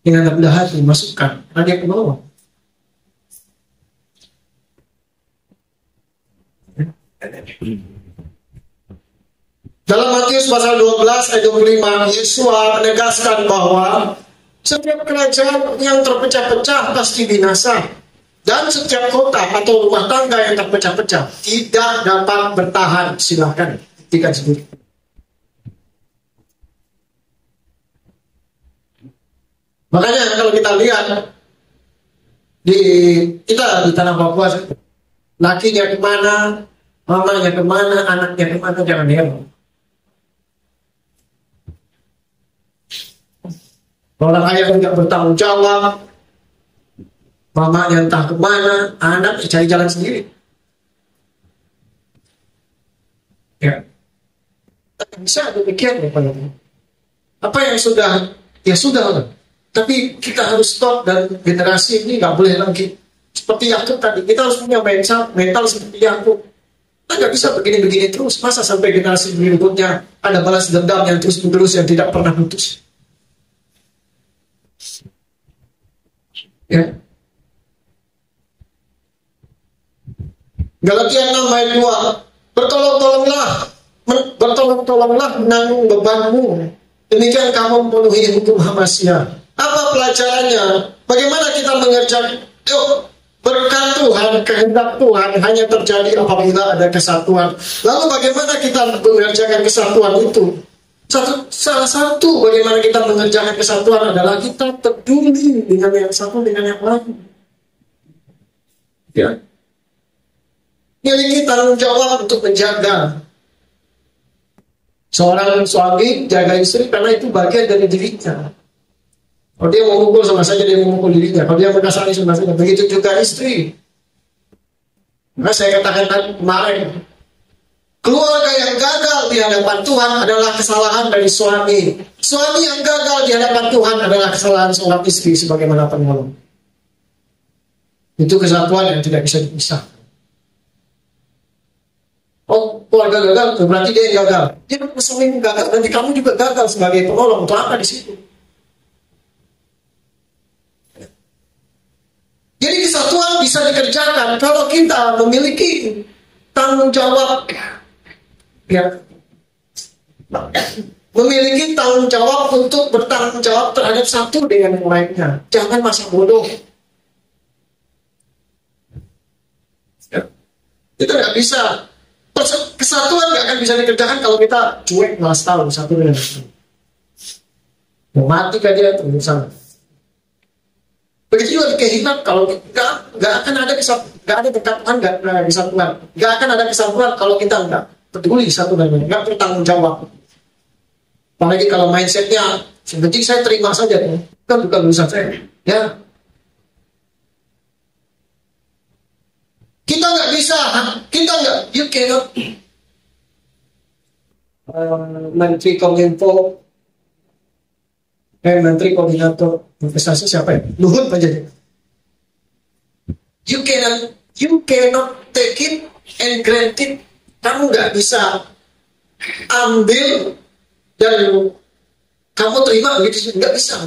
dengan rendah hati, masukkan, karena dia penolong. Dalam Matius pasal 12 ayat 25, Yesus menegaskan bahwa setiap kerajaan yang terpecah-pecah pasti binasa. Dan setiap kota atau rumah tangga yang terpecah-pecah tidak dapat bertahan. Silahkan buktikan sendiri. Makanya kalau kita lihat kita di tanah Papua, lakinya kemana, mamanya kemana, anaknya kemana, jangan diam. Orang ayah tidak bertanggung jawab, mamanya entah kemana, anak cari jalan sendiri. Ya, bisa demikian ya Pak. Apa yang sudah, ya sudah. Tapi kita harus stop dan generasi ini nggak boleh lagi seperti Yakub tadi. Kita harus punya mental seperti Yakub. Kita nggak bisa begini-begini terus. Masa sampai generasi berikutnya ada balas dendam yang terus-menerus yang tidak pernah putus. Ya. Galatia 6 ayat 2, bertolong-tolonglah menanggung bebanmu, demikian kamu memenuhi hukum Hamasya. Apa pelajarannya? Bagaimana kita mengerjakan? Berkat Tuhan, kehendak Tuhan hanya terjadi apabila ada kesatuan. Lalu bagaimana kita mengerjakan kesatuan itu? Salah satu bagaimana kita mengerjakan kesatuan adalah kita peduli dengan yang satu dengan yang lain. Ya. Miliki tanggung jawab untuk menjaga. Seorang suami jaga istri karena itu bagian dari dirinya. Kalau dia mau mukul sama saja dia memukul dirinya. Kalau dia mengkasari sama saja. Begitu juga istri. Maka saya katakan kemarin, keluarga yang gagal di hadapan Tuhan adalah kesalahan dari suami. Suami yang gagal di hadapan Tuhan adalah kesalahan seorang istri sebagaimana penolong. Itu kesatuan yang tidak bisa dipisah. Oh, keluarga gagal, berarti dia yang gagal. Dia suami gagal, nanti kamu juga gagal sebagai penolong. Untuk apa di situ? Jadi kesatuan bisa dikerjakan kalau kita memiliki tanggung jawab, ya, memiliki tanggung jawab untuk bertanggung jawab terhadap satu dengan yang lainnya. Jangan masa bodoh. Ya. Itu nggak bisa. Kesatuan nggak akan bisa dikerjakan kalau kita cuek malas tahu satu dengan yang lain. Mau mati kan dia urusan. Begitu juga di kehidupan, kalau nggak akan ada nggak ada dekatan, nggak ada kesatuan, nggak akan ada kesatuan kalau kita nggak peduli satu dan lain, nggak bertanggung jawab. Apalagi kalau mindsetnya, yang penting saya terima saja, kan bukan urusan saya. Ya, kita nggak bisa, you cannot. Menteri Kominfo, Menteri Koordinator Investasi siapa ya? Luhut aja deh. You cannot take it and granted. Kamu nggak bisa ambil dan kamu terima begitu, nggak bisa.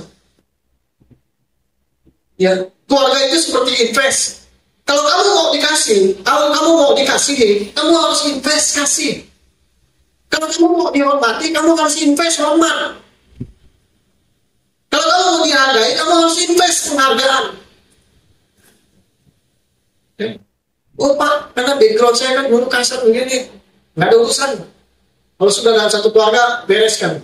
Ya, keluarga itu seperti invest. Kalau kamu mau dikasih, kamu harus invest kasih. Kalau kamu mau dihormati, kamu harus invest hormat. Kalau kamu mau dihargai, kamu harus invest penghargaan. Oh Pak, karena background saya kan dulu kasar begini, nggak ada urusan. Kalau sudah dalam satu keluarga, bereskan.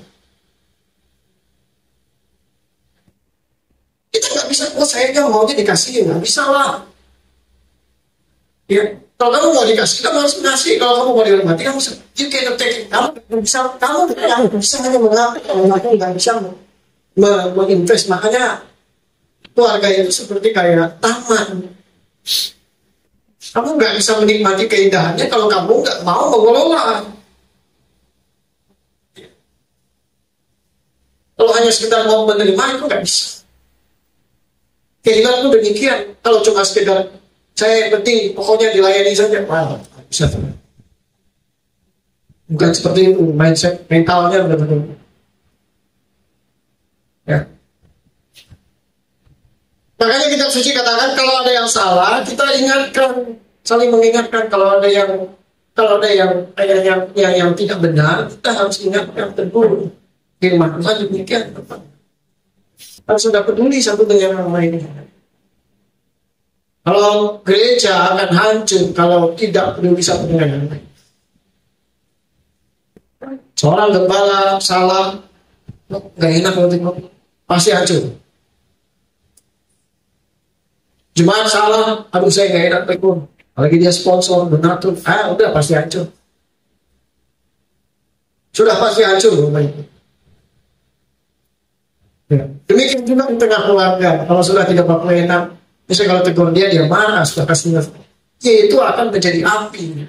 Kita nggak bisa, oh saya nggak maunya dikasih, nggak bisa lah. Ya, kalau kamu mau dikasih, kamu harus ngasih. Kalau kamu mau dihormati, kamu you cannot take it. Kamu bisa hanya mengaku, kamu nggak bisa menginvest. Makanya keluarga itu seperti kayak taman. Kamu nggak bisa menikmati keindahannya kalau kamu nggak mau mengelola. Kalau hanya sekedar mau menerima itu nggak bisa. Kehidupan itu demikian. Kalau cuma sekedar saya yang penting pokoknya dilayani saja, wah bisa. Bukan seperti itu mindset mentalnya benar-benar. Ya. Makanya kitab suci katakan kalau ada yang salah kita ingatkan, saling mengingatkan. Kalau ada yang tidak benar, kita harus ingatkan tegur. Firman Tuhan demikian. Harus sudah peduli satu dengan yang lainnya. Kalau gereja akan hancur kalau tidak peduli satu dengan yang lain. Seorang gembala salah, nggak enak nanti pasti hancur. Jemaat salah, aduh saya nggak enak tekun. Apalagi dia sponsor, donatur, udah pasti hancur. Sudah pasti hancur rumah itu. Ya. Demikian juga di tengah keluarga. Kalau sudah tidak enak, misalnya kalau tegur dia marah, sudah kasih ya itu akan menjadi api.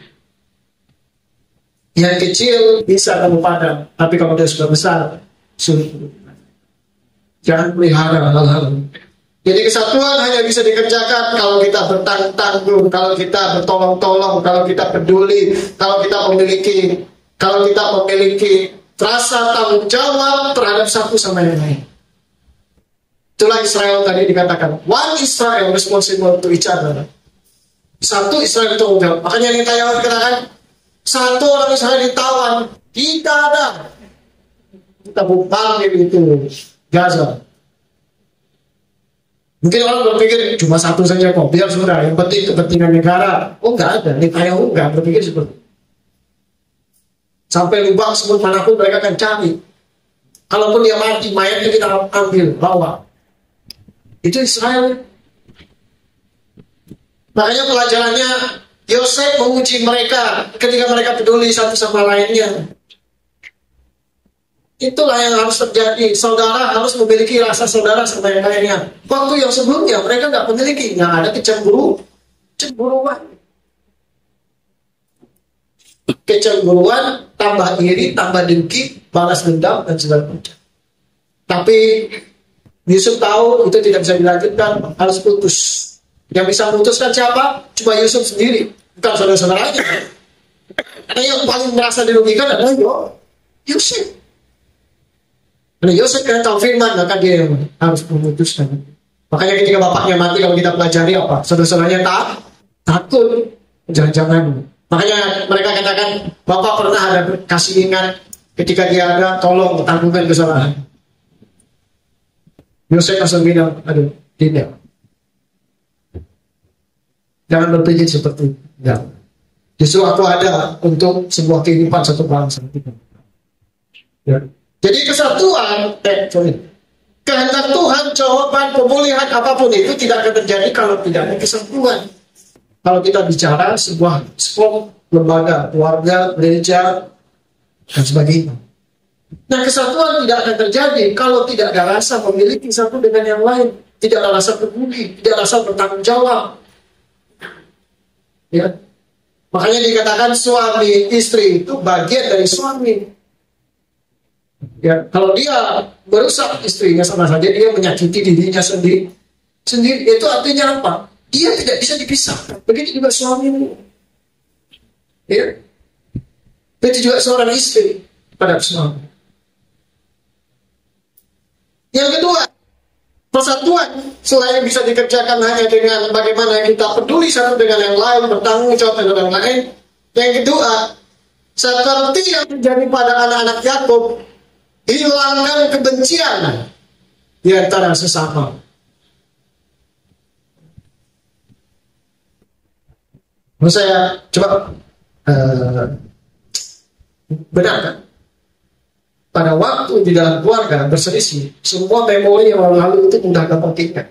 Yang kecil bisa kamu padam, tapi kalau dia sudah besar, sulit. Jangan pelihara hal-hal. Jadi kesatuan hanya bisa dikerjakan kalau kita bertanggung, kalau kita bertolong-tolong, kalau kita peduli, kalau kita memiliki rasa tanggung jawab terhadap satu sama yang lain. Itulah Israel tadi dikatakan, one Israel responsible to each other. Satu Israel tanggung jawab. Makanya yang Netanyahu dikatakan, satu orang Israel ditawan, tidak ada. Kita panggil itu Gaza. Mungkin orang berpikir cuma satu saja kok, biar sudah. Yang penting kepentingan negara. Oh enggak ada, Netanyahu enggak berpikir seperti itu. Sampai lubang sebut manapun mereka akan cari. Kalaupun dia mati, mayatnya kita ambil, bawa. Itu Israel. Makanya pelajarannya Yosef menguji mereka ketika mereka peduli satu sama lainnya. Itulah yang harus terjadi. Saudara harus memiliki rasa saudara sama yang lainnya. Waktu yang sebelumnya mereka nggak memiliki, yang ada kecemburuan, tambah iri, tambah dengki, balas dendam dan segala macam. Tapi Yusuf tahu itu tidak bisa dilanjutkan, harus putus. Yang bisa memutuskan siapa? Cuma Yusuf sendiri, bukan saudara-saudaranya. Karena yang paling merasa dirugikan adalah Yusuf. Karena Yusuf kan tahu firman, maka dia yang harus memutuskan. Makanya ketika bapaknya mati, kalau kita pelajari apa? Saudara-saudaranya takut, jangan-jangan. Makanya mereka katakan, bapak pernah ada kasih ingat ketika dia ada, tolong tanggungan kesalahan. Yosef langsung bilang, aduh, tidak. Jangan berpikir seperti itu. Ya. Justru aku ada untuk sebuah kehidupan satu bangsa. Ya. Jadi kesatuan, Kehendak Tuhan, jawaban, pemulihan apapun itu tidak akan terjadi kalau tidak ada kesatuan. Kalau kita bicara sebuah lembaga, keluarga, gereja, dan sebagainya. Nah, kesatuan tidak akan terjadi kalau tidak ada rasa memiliki satu dengan yang lain. Tidak ada rasa peduli, tidak ada rasa bertanggung jawab. Ya. Makanya dikatakan suami istri itu bagian dari suami. Ya, kalau dia merusak istrinya, sama saja dia menyakiti dirinya sendiri. Itu artinya apa? Dia tidak bisa dipisahkan. Begitu juga suami. Ya. Begitu juga seorang istri pada suami. Yang kedua, persatuan selain bisa dikerjakan hanya dengan bagaimana kita peduli satu dengan yang lain, bertanggung jawab dengan yang lain. Yang kedua, seperti yang terjadi pada anak-anak Yakub, hilangkan kebencian di antara sesama. Saya coba benar kan? Pada waktu di dalam keluarga berselisih, semua memori yang lalu itu mudah gampang ingat.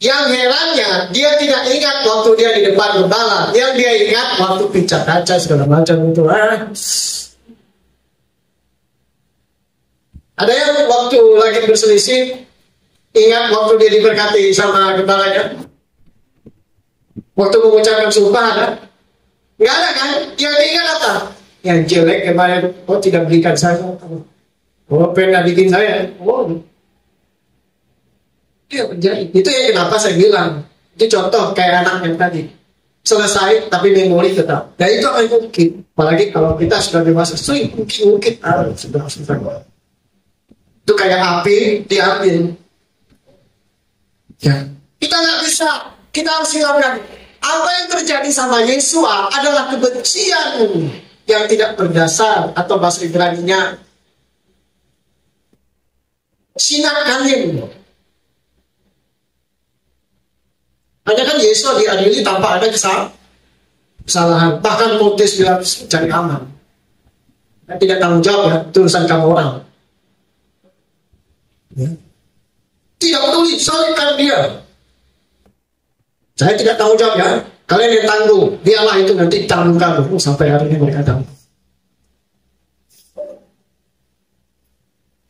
Yang herannya, dia tidak ingat waktu dia di depan gembala. Yang dia ingat waktu pecah kaca segala macam itu. Ada yang waktu lagi berselisih, ingat waktu dia diberkati sama gembalanya. Waktu mengucapkan sumpah ada? Nggak ada kan? Yang diingat apa? Yang jelek kemarin, tidak berikan saya. Pernah bikin saya. Itu terjadi. Itu yang kenapa saya bilang. Itu contoh kayak anak yang tadi. Selesai, tapi memori tetap. Dan itu akan mungkin. Apalagi kalau kita sudah dewasa, mungkin sudah. Itu kayak api, diambil. Ya. Kita nggak bisa. Kita harus hilangkan. Apa yang terjadi sama Yesua adalah kebencian yang tidak berdasar, atau bahasa Ibrani-nya sinakalim. Hanya kan Yesua diadili tanpa ada kesalahan. Bahkan Motis bilang cari aman. Dan tidak tanggung jawab ya, itu urusan kamu orang. Ya. Tidak peduli, salibkan dia. Saya tidak tanggung jawab ya. Kalian yang tanggung, dialah itu nanti tanggung kamu. Sampai hari ini mereka tanggung.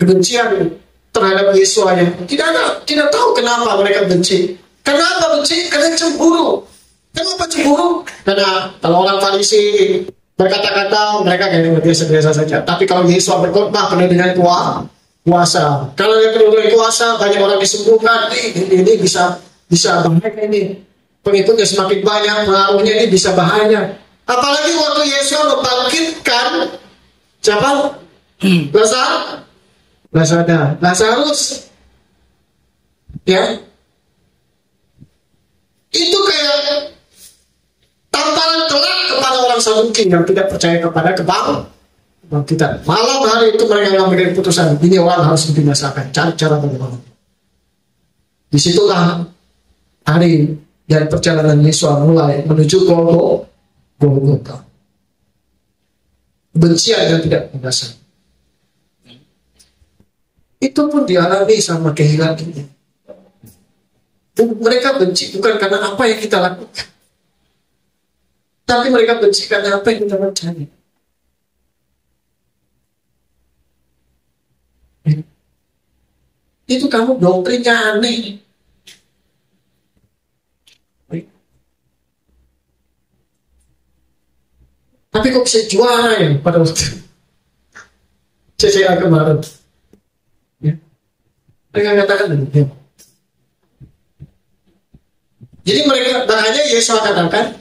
Kebencian terhadap Yesua yang tidak tahu kenapa mereka benci. Kenapa benci? Karena cemburu. Kenapa cemburu? Karena kalau orang Farisi berkata-kata, mereka kayak biasa-biasa saja. Tapi kalau Yesua berkhotbah penuh dengan kuasa. Kalau dia penuh dengan kuasa, banyak orang disembuhkan. Ini bisa bahaya ini. Pengikutnya semakin banyak, pengaruhnya ini bisa bahaya. Apalagi waktu Yesus membangkitkan siapa? Lazarus. Ya. Itu kayak tamparan telak kepada orang Saduki yang tidak percaya kepada kebangkitan. Malam hari itu mereka mengambil keputusan, ini orang harus dibinasakan. Cari cara bagaimana. Disitulah hari dan perjalanan Yesus mulai menuju Golgota. Kebencian yang tidak berdasar. Itu pun dialami sama kehilangan ini. Mereka benci bukan karena apa yang kita lakukan, tapi mereka benci karena apa yang kita percaya. Itu kamu doktrinnya aneh. Tapi kok bisa juara ya pada waktu CCA kemarin? Ya. Mereka katakan ya. Jadi mereka, makanya Yesus katakan,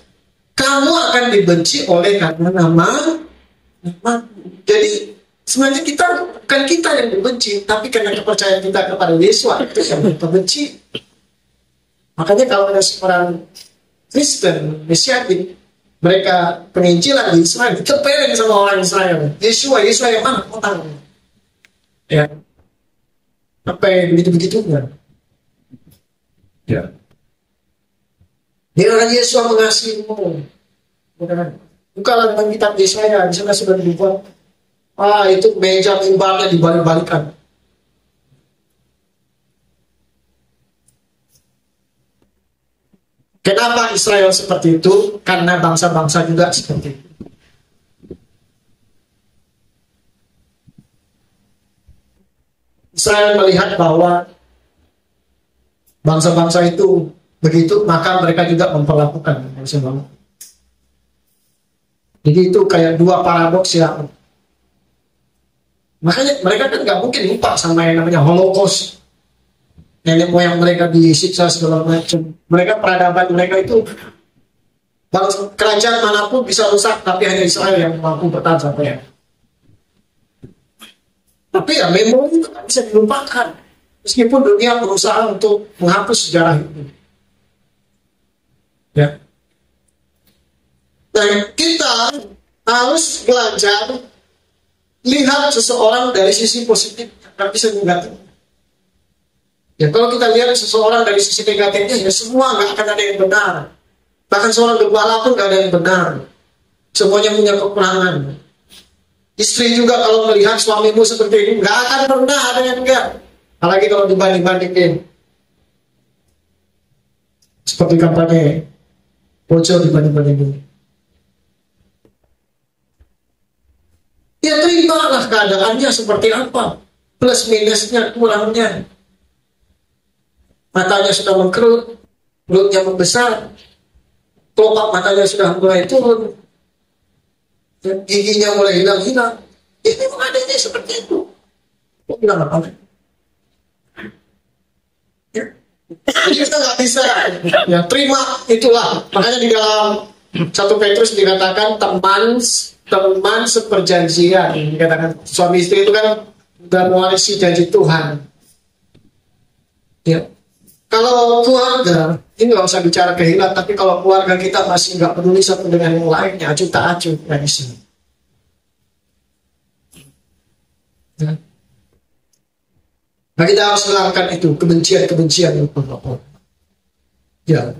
kamu akan dibenci oleh karena nama. Jadi sebenarnya bukan kita yang dibenci, tapi karena kepercayaan kita kepada Yesus itu yang dibenci. Makanya kalau ada seorang Kristen, Mesianik, mereka penginjilan di Israel, kepengen sama orang Israel. Yesus yang mana? Orang. Ya. Apa yang begitu-begitunya? Ya. Dia orang Yesus mengasihimu. Bukanlah tentang kitab Yesaya, di sana sudah dibuat. Itu meja mimbarnya dibalik-balikan. Kenapa Israel seperti itu? Karena bangsa-bangsa juga seperti itu. Israel melihat bahwa bangsa-bangsa itu begitu, maka mereka juga memperlakukan bangsa-bangsa. Jadi itu kayak dua paradoks ya. Makanya mereka kan nggak mungkin lupa sama yang namanya Holocaust. Nenek moyang mereka disiksa segala macam. Mereka peradaban mereka itu kerajaan manapun bisa rusak, tapi hanya Israel yang mampu bertahan sampai ya. Tapi ya memori itu tak bisa dilupakan. Meskipun dunia berusaha untuk menghapus sejarah itu. Ya. Nah, kita harus belajar lihat seseorang dari sisi positif, tak bisa negatif. Ya, kalau kita lihat seseorang dari sisi negatifnya, ya semua nggak akan ada yang benar. Bahkan seorang gembala pun nggak ada yang benar. Semuanya punya kekurangan. Istri juga kalau melihat suamimu seperti ini, nggak akan pernah ada yang enggak. Apalagi kalau dibanding-bandingin. Seperti kampanye bocor dibanding-bandingin. Ya terimalah keadaannya seperti apa. Plus minusnya, kurangnya. Matanya sudah mengkerut, mulutnya membesar, kelopak matanya sudah mulai turun, giginya mulai hilang-hilang. Ini memang adanya seperti itu. Kok bilang apa? Ya. Jadi kita nggak bisa ya terima itulah. Makanya di dalam 1 Petrus dikatakan teman seperjanjian. Dikatakan suami istri itu kan sudah mewarisi janji Tuhan. Ya. Kalau keluarga, ini nggak usah bicara kehilangan, tapi kalau keluarga kita masih nggak peduli satu dengan yang lainnya, acuh tak acuh, nggak bisa. Ya. Nah, kita harus melakukan itu, kebencian-kebencian itu. Ya.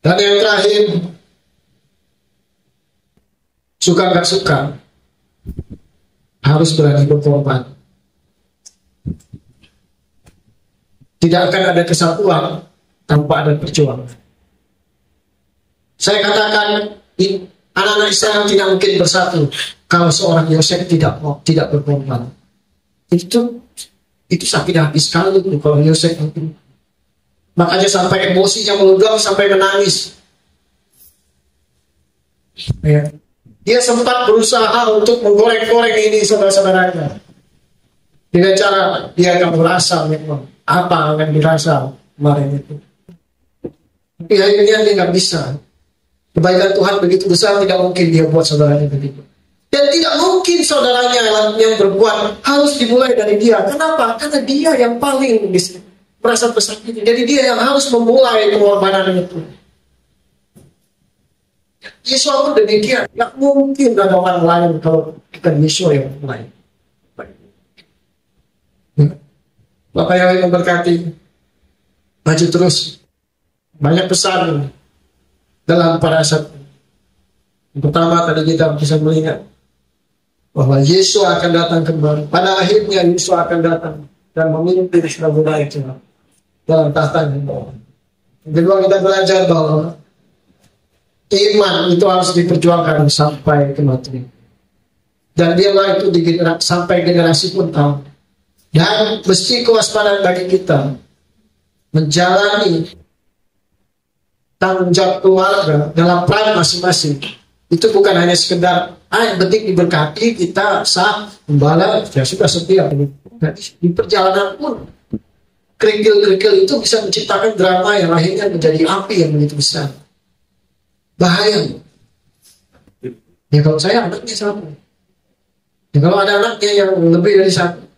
Dan yang terakhir, suka nggak suka, harus berani berkorban. Tidak akan ada kesatuan tanpa ada perjuangan. Saya katakan, anak-anak Israel tidak mungkin bersatu kalau seorang Yosef tidak berkorban. Itu sakit hati sekali kalau Yosef itu. Makanya sampai emosinya meludak, sampai menangis. Ya. Dia sempat berusaha untuk menggoreng-goreng ini saudara-saudaranya. Dengan cara dia akan merasa memang apa akan dirasa kemarin itu. Tapi akhirnya dia nggak bisa. Kebaikan Tuhan begitu besar, tidak mungkin dia buat saudaranya begitu. Dan tidak mungkin saudaranya yang berbuat, harus dimulai dari dia. Kenapa? Karena dia yang paling merasa tersakiti. Jadi dia yang harus memulai pengorbanan itu. Yesus pun demikian. Tidak mungkin ada orang lain kalau kita Yesus yang mulai. Bapak yang memberkati, maju terus. Banyak pesan dalam parasat. Yang pertama tadi kita bisa melihat bahwa Yesus akan datang kembali. Pada akhirnya Yesus akan datang dan memimpin Israel itu dalam tahtanya. Yang kedua kita belajar bahwa iman itu harus diperjuangkan sampai kematian. Dan biarlah itu sampai generasi pun tahu. Dan mesti kewaspadaan bagi kita menjalani tanggung jawab keluarga dalam peran masing-masing. Itu bukan hanya sekedar yang penting diberkati, kita sah, gembala, ya sudah setia. Di perjalanan pun kerikil-kerikil itu bisa menciptakan drama yang akhirnya menjadi api yang begitu besar. Bahaya. Ya kalau saya anaknya satu. Ya kalau ada anaknya yang lebih dari satu.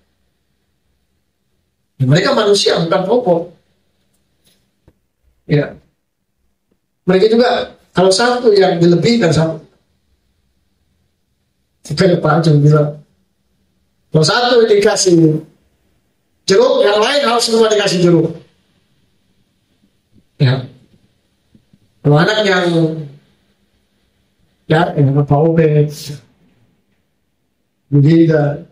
Mereka manusia, bukan robot. Ya. Mereka juga, kalau satu yang lebih dan satu. Kita Pak Ajeng bilang, kalau satu dikasih jeruk, yang lain harus semua dikasih jeruk. Ya. Kalau anak yang apa obes, begitu.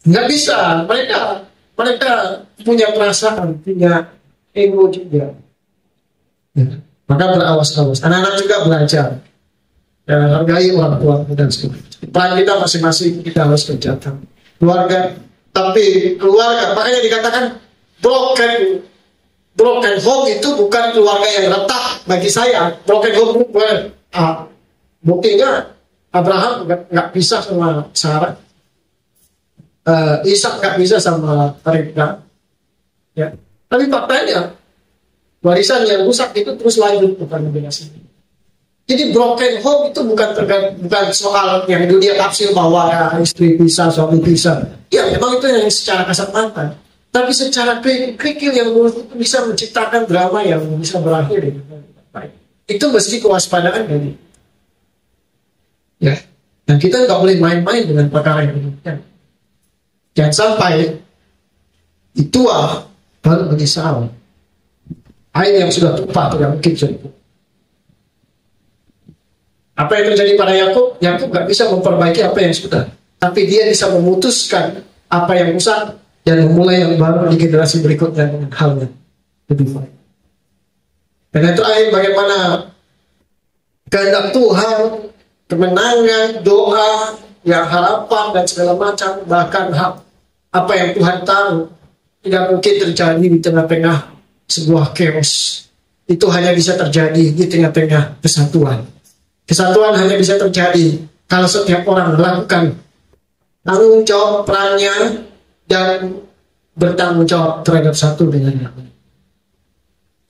Nggak bisa, mereka punya perasaan, punya ego juga. Ya. Maka berawas-awas. Anak-anak juga belajar. Ya, hargai orang tua dan sebagainya. Peran kita masing-masing kita harus kerjakan. Keluarga, tapi keluarga makanya dikatakan broken home itu bukan keluarga yang retak bagi saya. Broken home bukan. Buktinya Abraham nggak bisa sama Sarah, Ishak nggak bisa sama Rebeka. Ya, tapi faktanya warisan yang rusak itu terus lanjut bukan kombinasi. Jadi broken home itu bukan soal yang dunia tafsir bahwa ya, istri bisa, suami bisa. Ya memang itu yang secara kasat mata. Tapi secara kekil yang bisa menciptakan drama yang bisa berakhir dengan baik. Itu mesti kewaspadaan dari. Ya, dan kita nggak boleh main-main dengan perkara yang demikian. Jangan sampai tua baru menyesal. Air yang sudah tumpah tidak mungkin jadi. Apa yang terjadi pada Yakub? Yakub nggak bisa memperbaiki apa yang sudah, tapi dia bisa memutuskan apa yang rusak dan memulai yang baru di generasi berikutnya dengan hal yang lebih baik. Dan itu akhir bagaimana kehendak Tuhan, kemenangan, doa, yang harapan dan segala macam, bahkan apa yang Tuhan tahu tidak mungkin terjadi di tengah-tengah sebuah chaos. Itu hanya bisa terjadi di tengah-tengah kesatuan. Kesatuan hanya bisa terjadi kalau setiap orang melakukan tanggung jawab perannya dan bertanggung jawab terhadap satu dengan yang lain.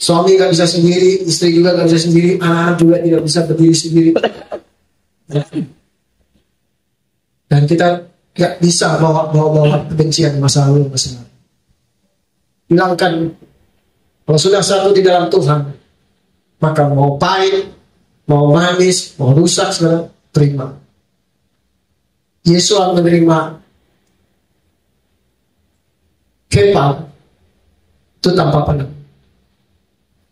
Suami nggak bisa sendiri, istri juga nggak bisa sendiri, anak juga tidak bisa berdiri sendiri. Dan kita nggak bisa bawa kebencian masa lalu. Hilangkan. Kalau sudah satu di dalam Tuhan, maka mau pahit, mau manis, mau rusak, segala terima. Yesus menerima kepal itu tanpa pandang.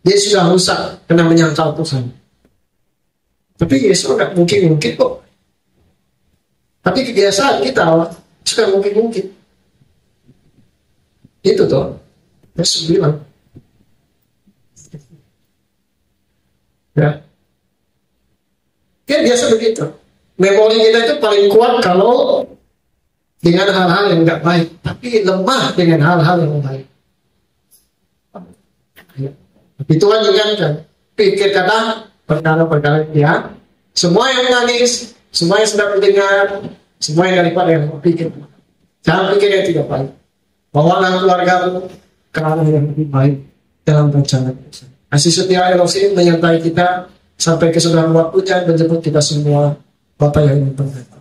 Dia sudah rusak karena menyangkal Tuhan. Tapi Yesus nggak mungkin kok. Tapi kebiasaan kita suka mungkin. Itu toh. Yesus bilang. Ya. Ya biasa begitu. Memori kita itu paling kuat kalau dengan hal-hal yang nggak baik, tapi lemah dengan hal-hal yang baik. Ya. Tapi Tuhan ingatkan, pikir kata perkara-perkara ya. Semua yang nangis, semua yang sedang mendengar, semua yang daripada yang berpikir. Jangan pikir yang tidak baik. Bawalah keluargamu ke arah yang lebih baik dalam rencana Tuhan. Kasih setia Elohim menyertai kita sampai kesudahan waktunya menjemput kita semua Bapak yang berkata.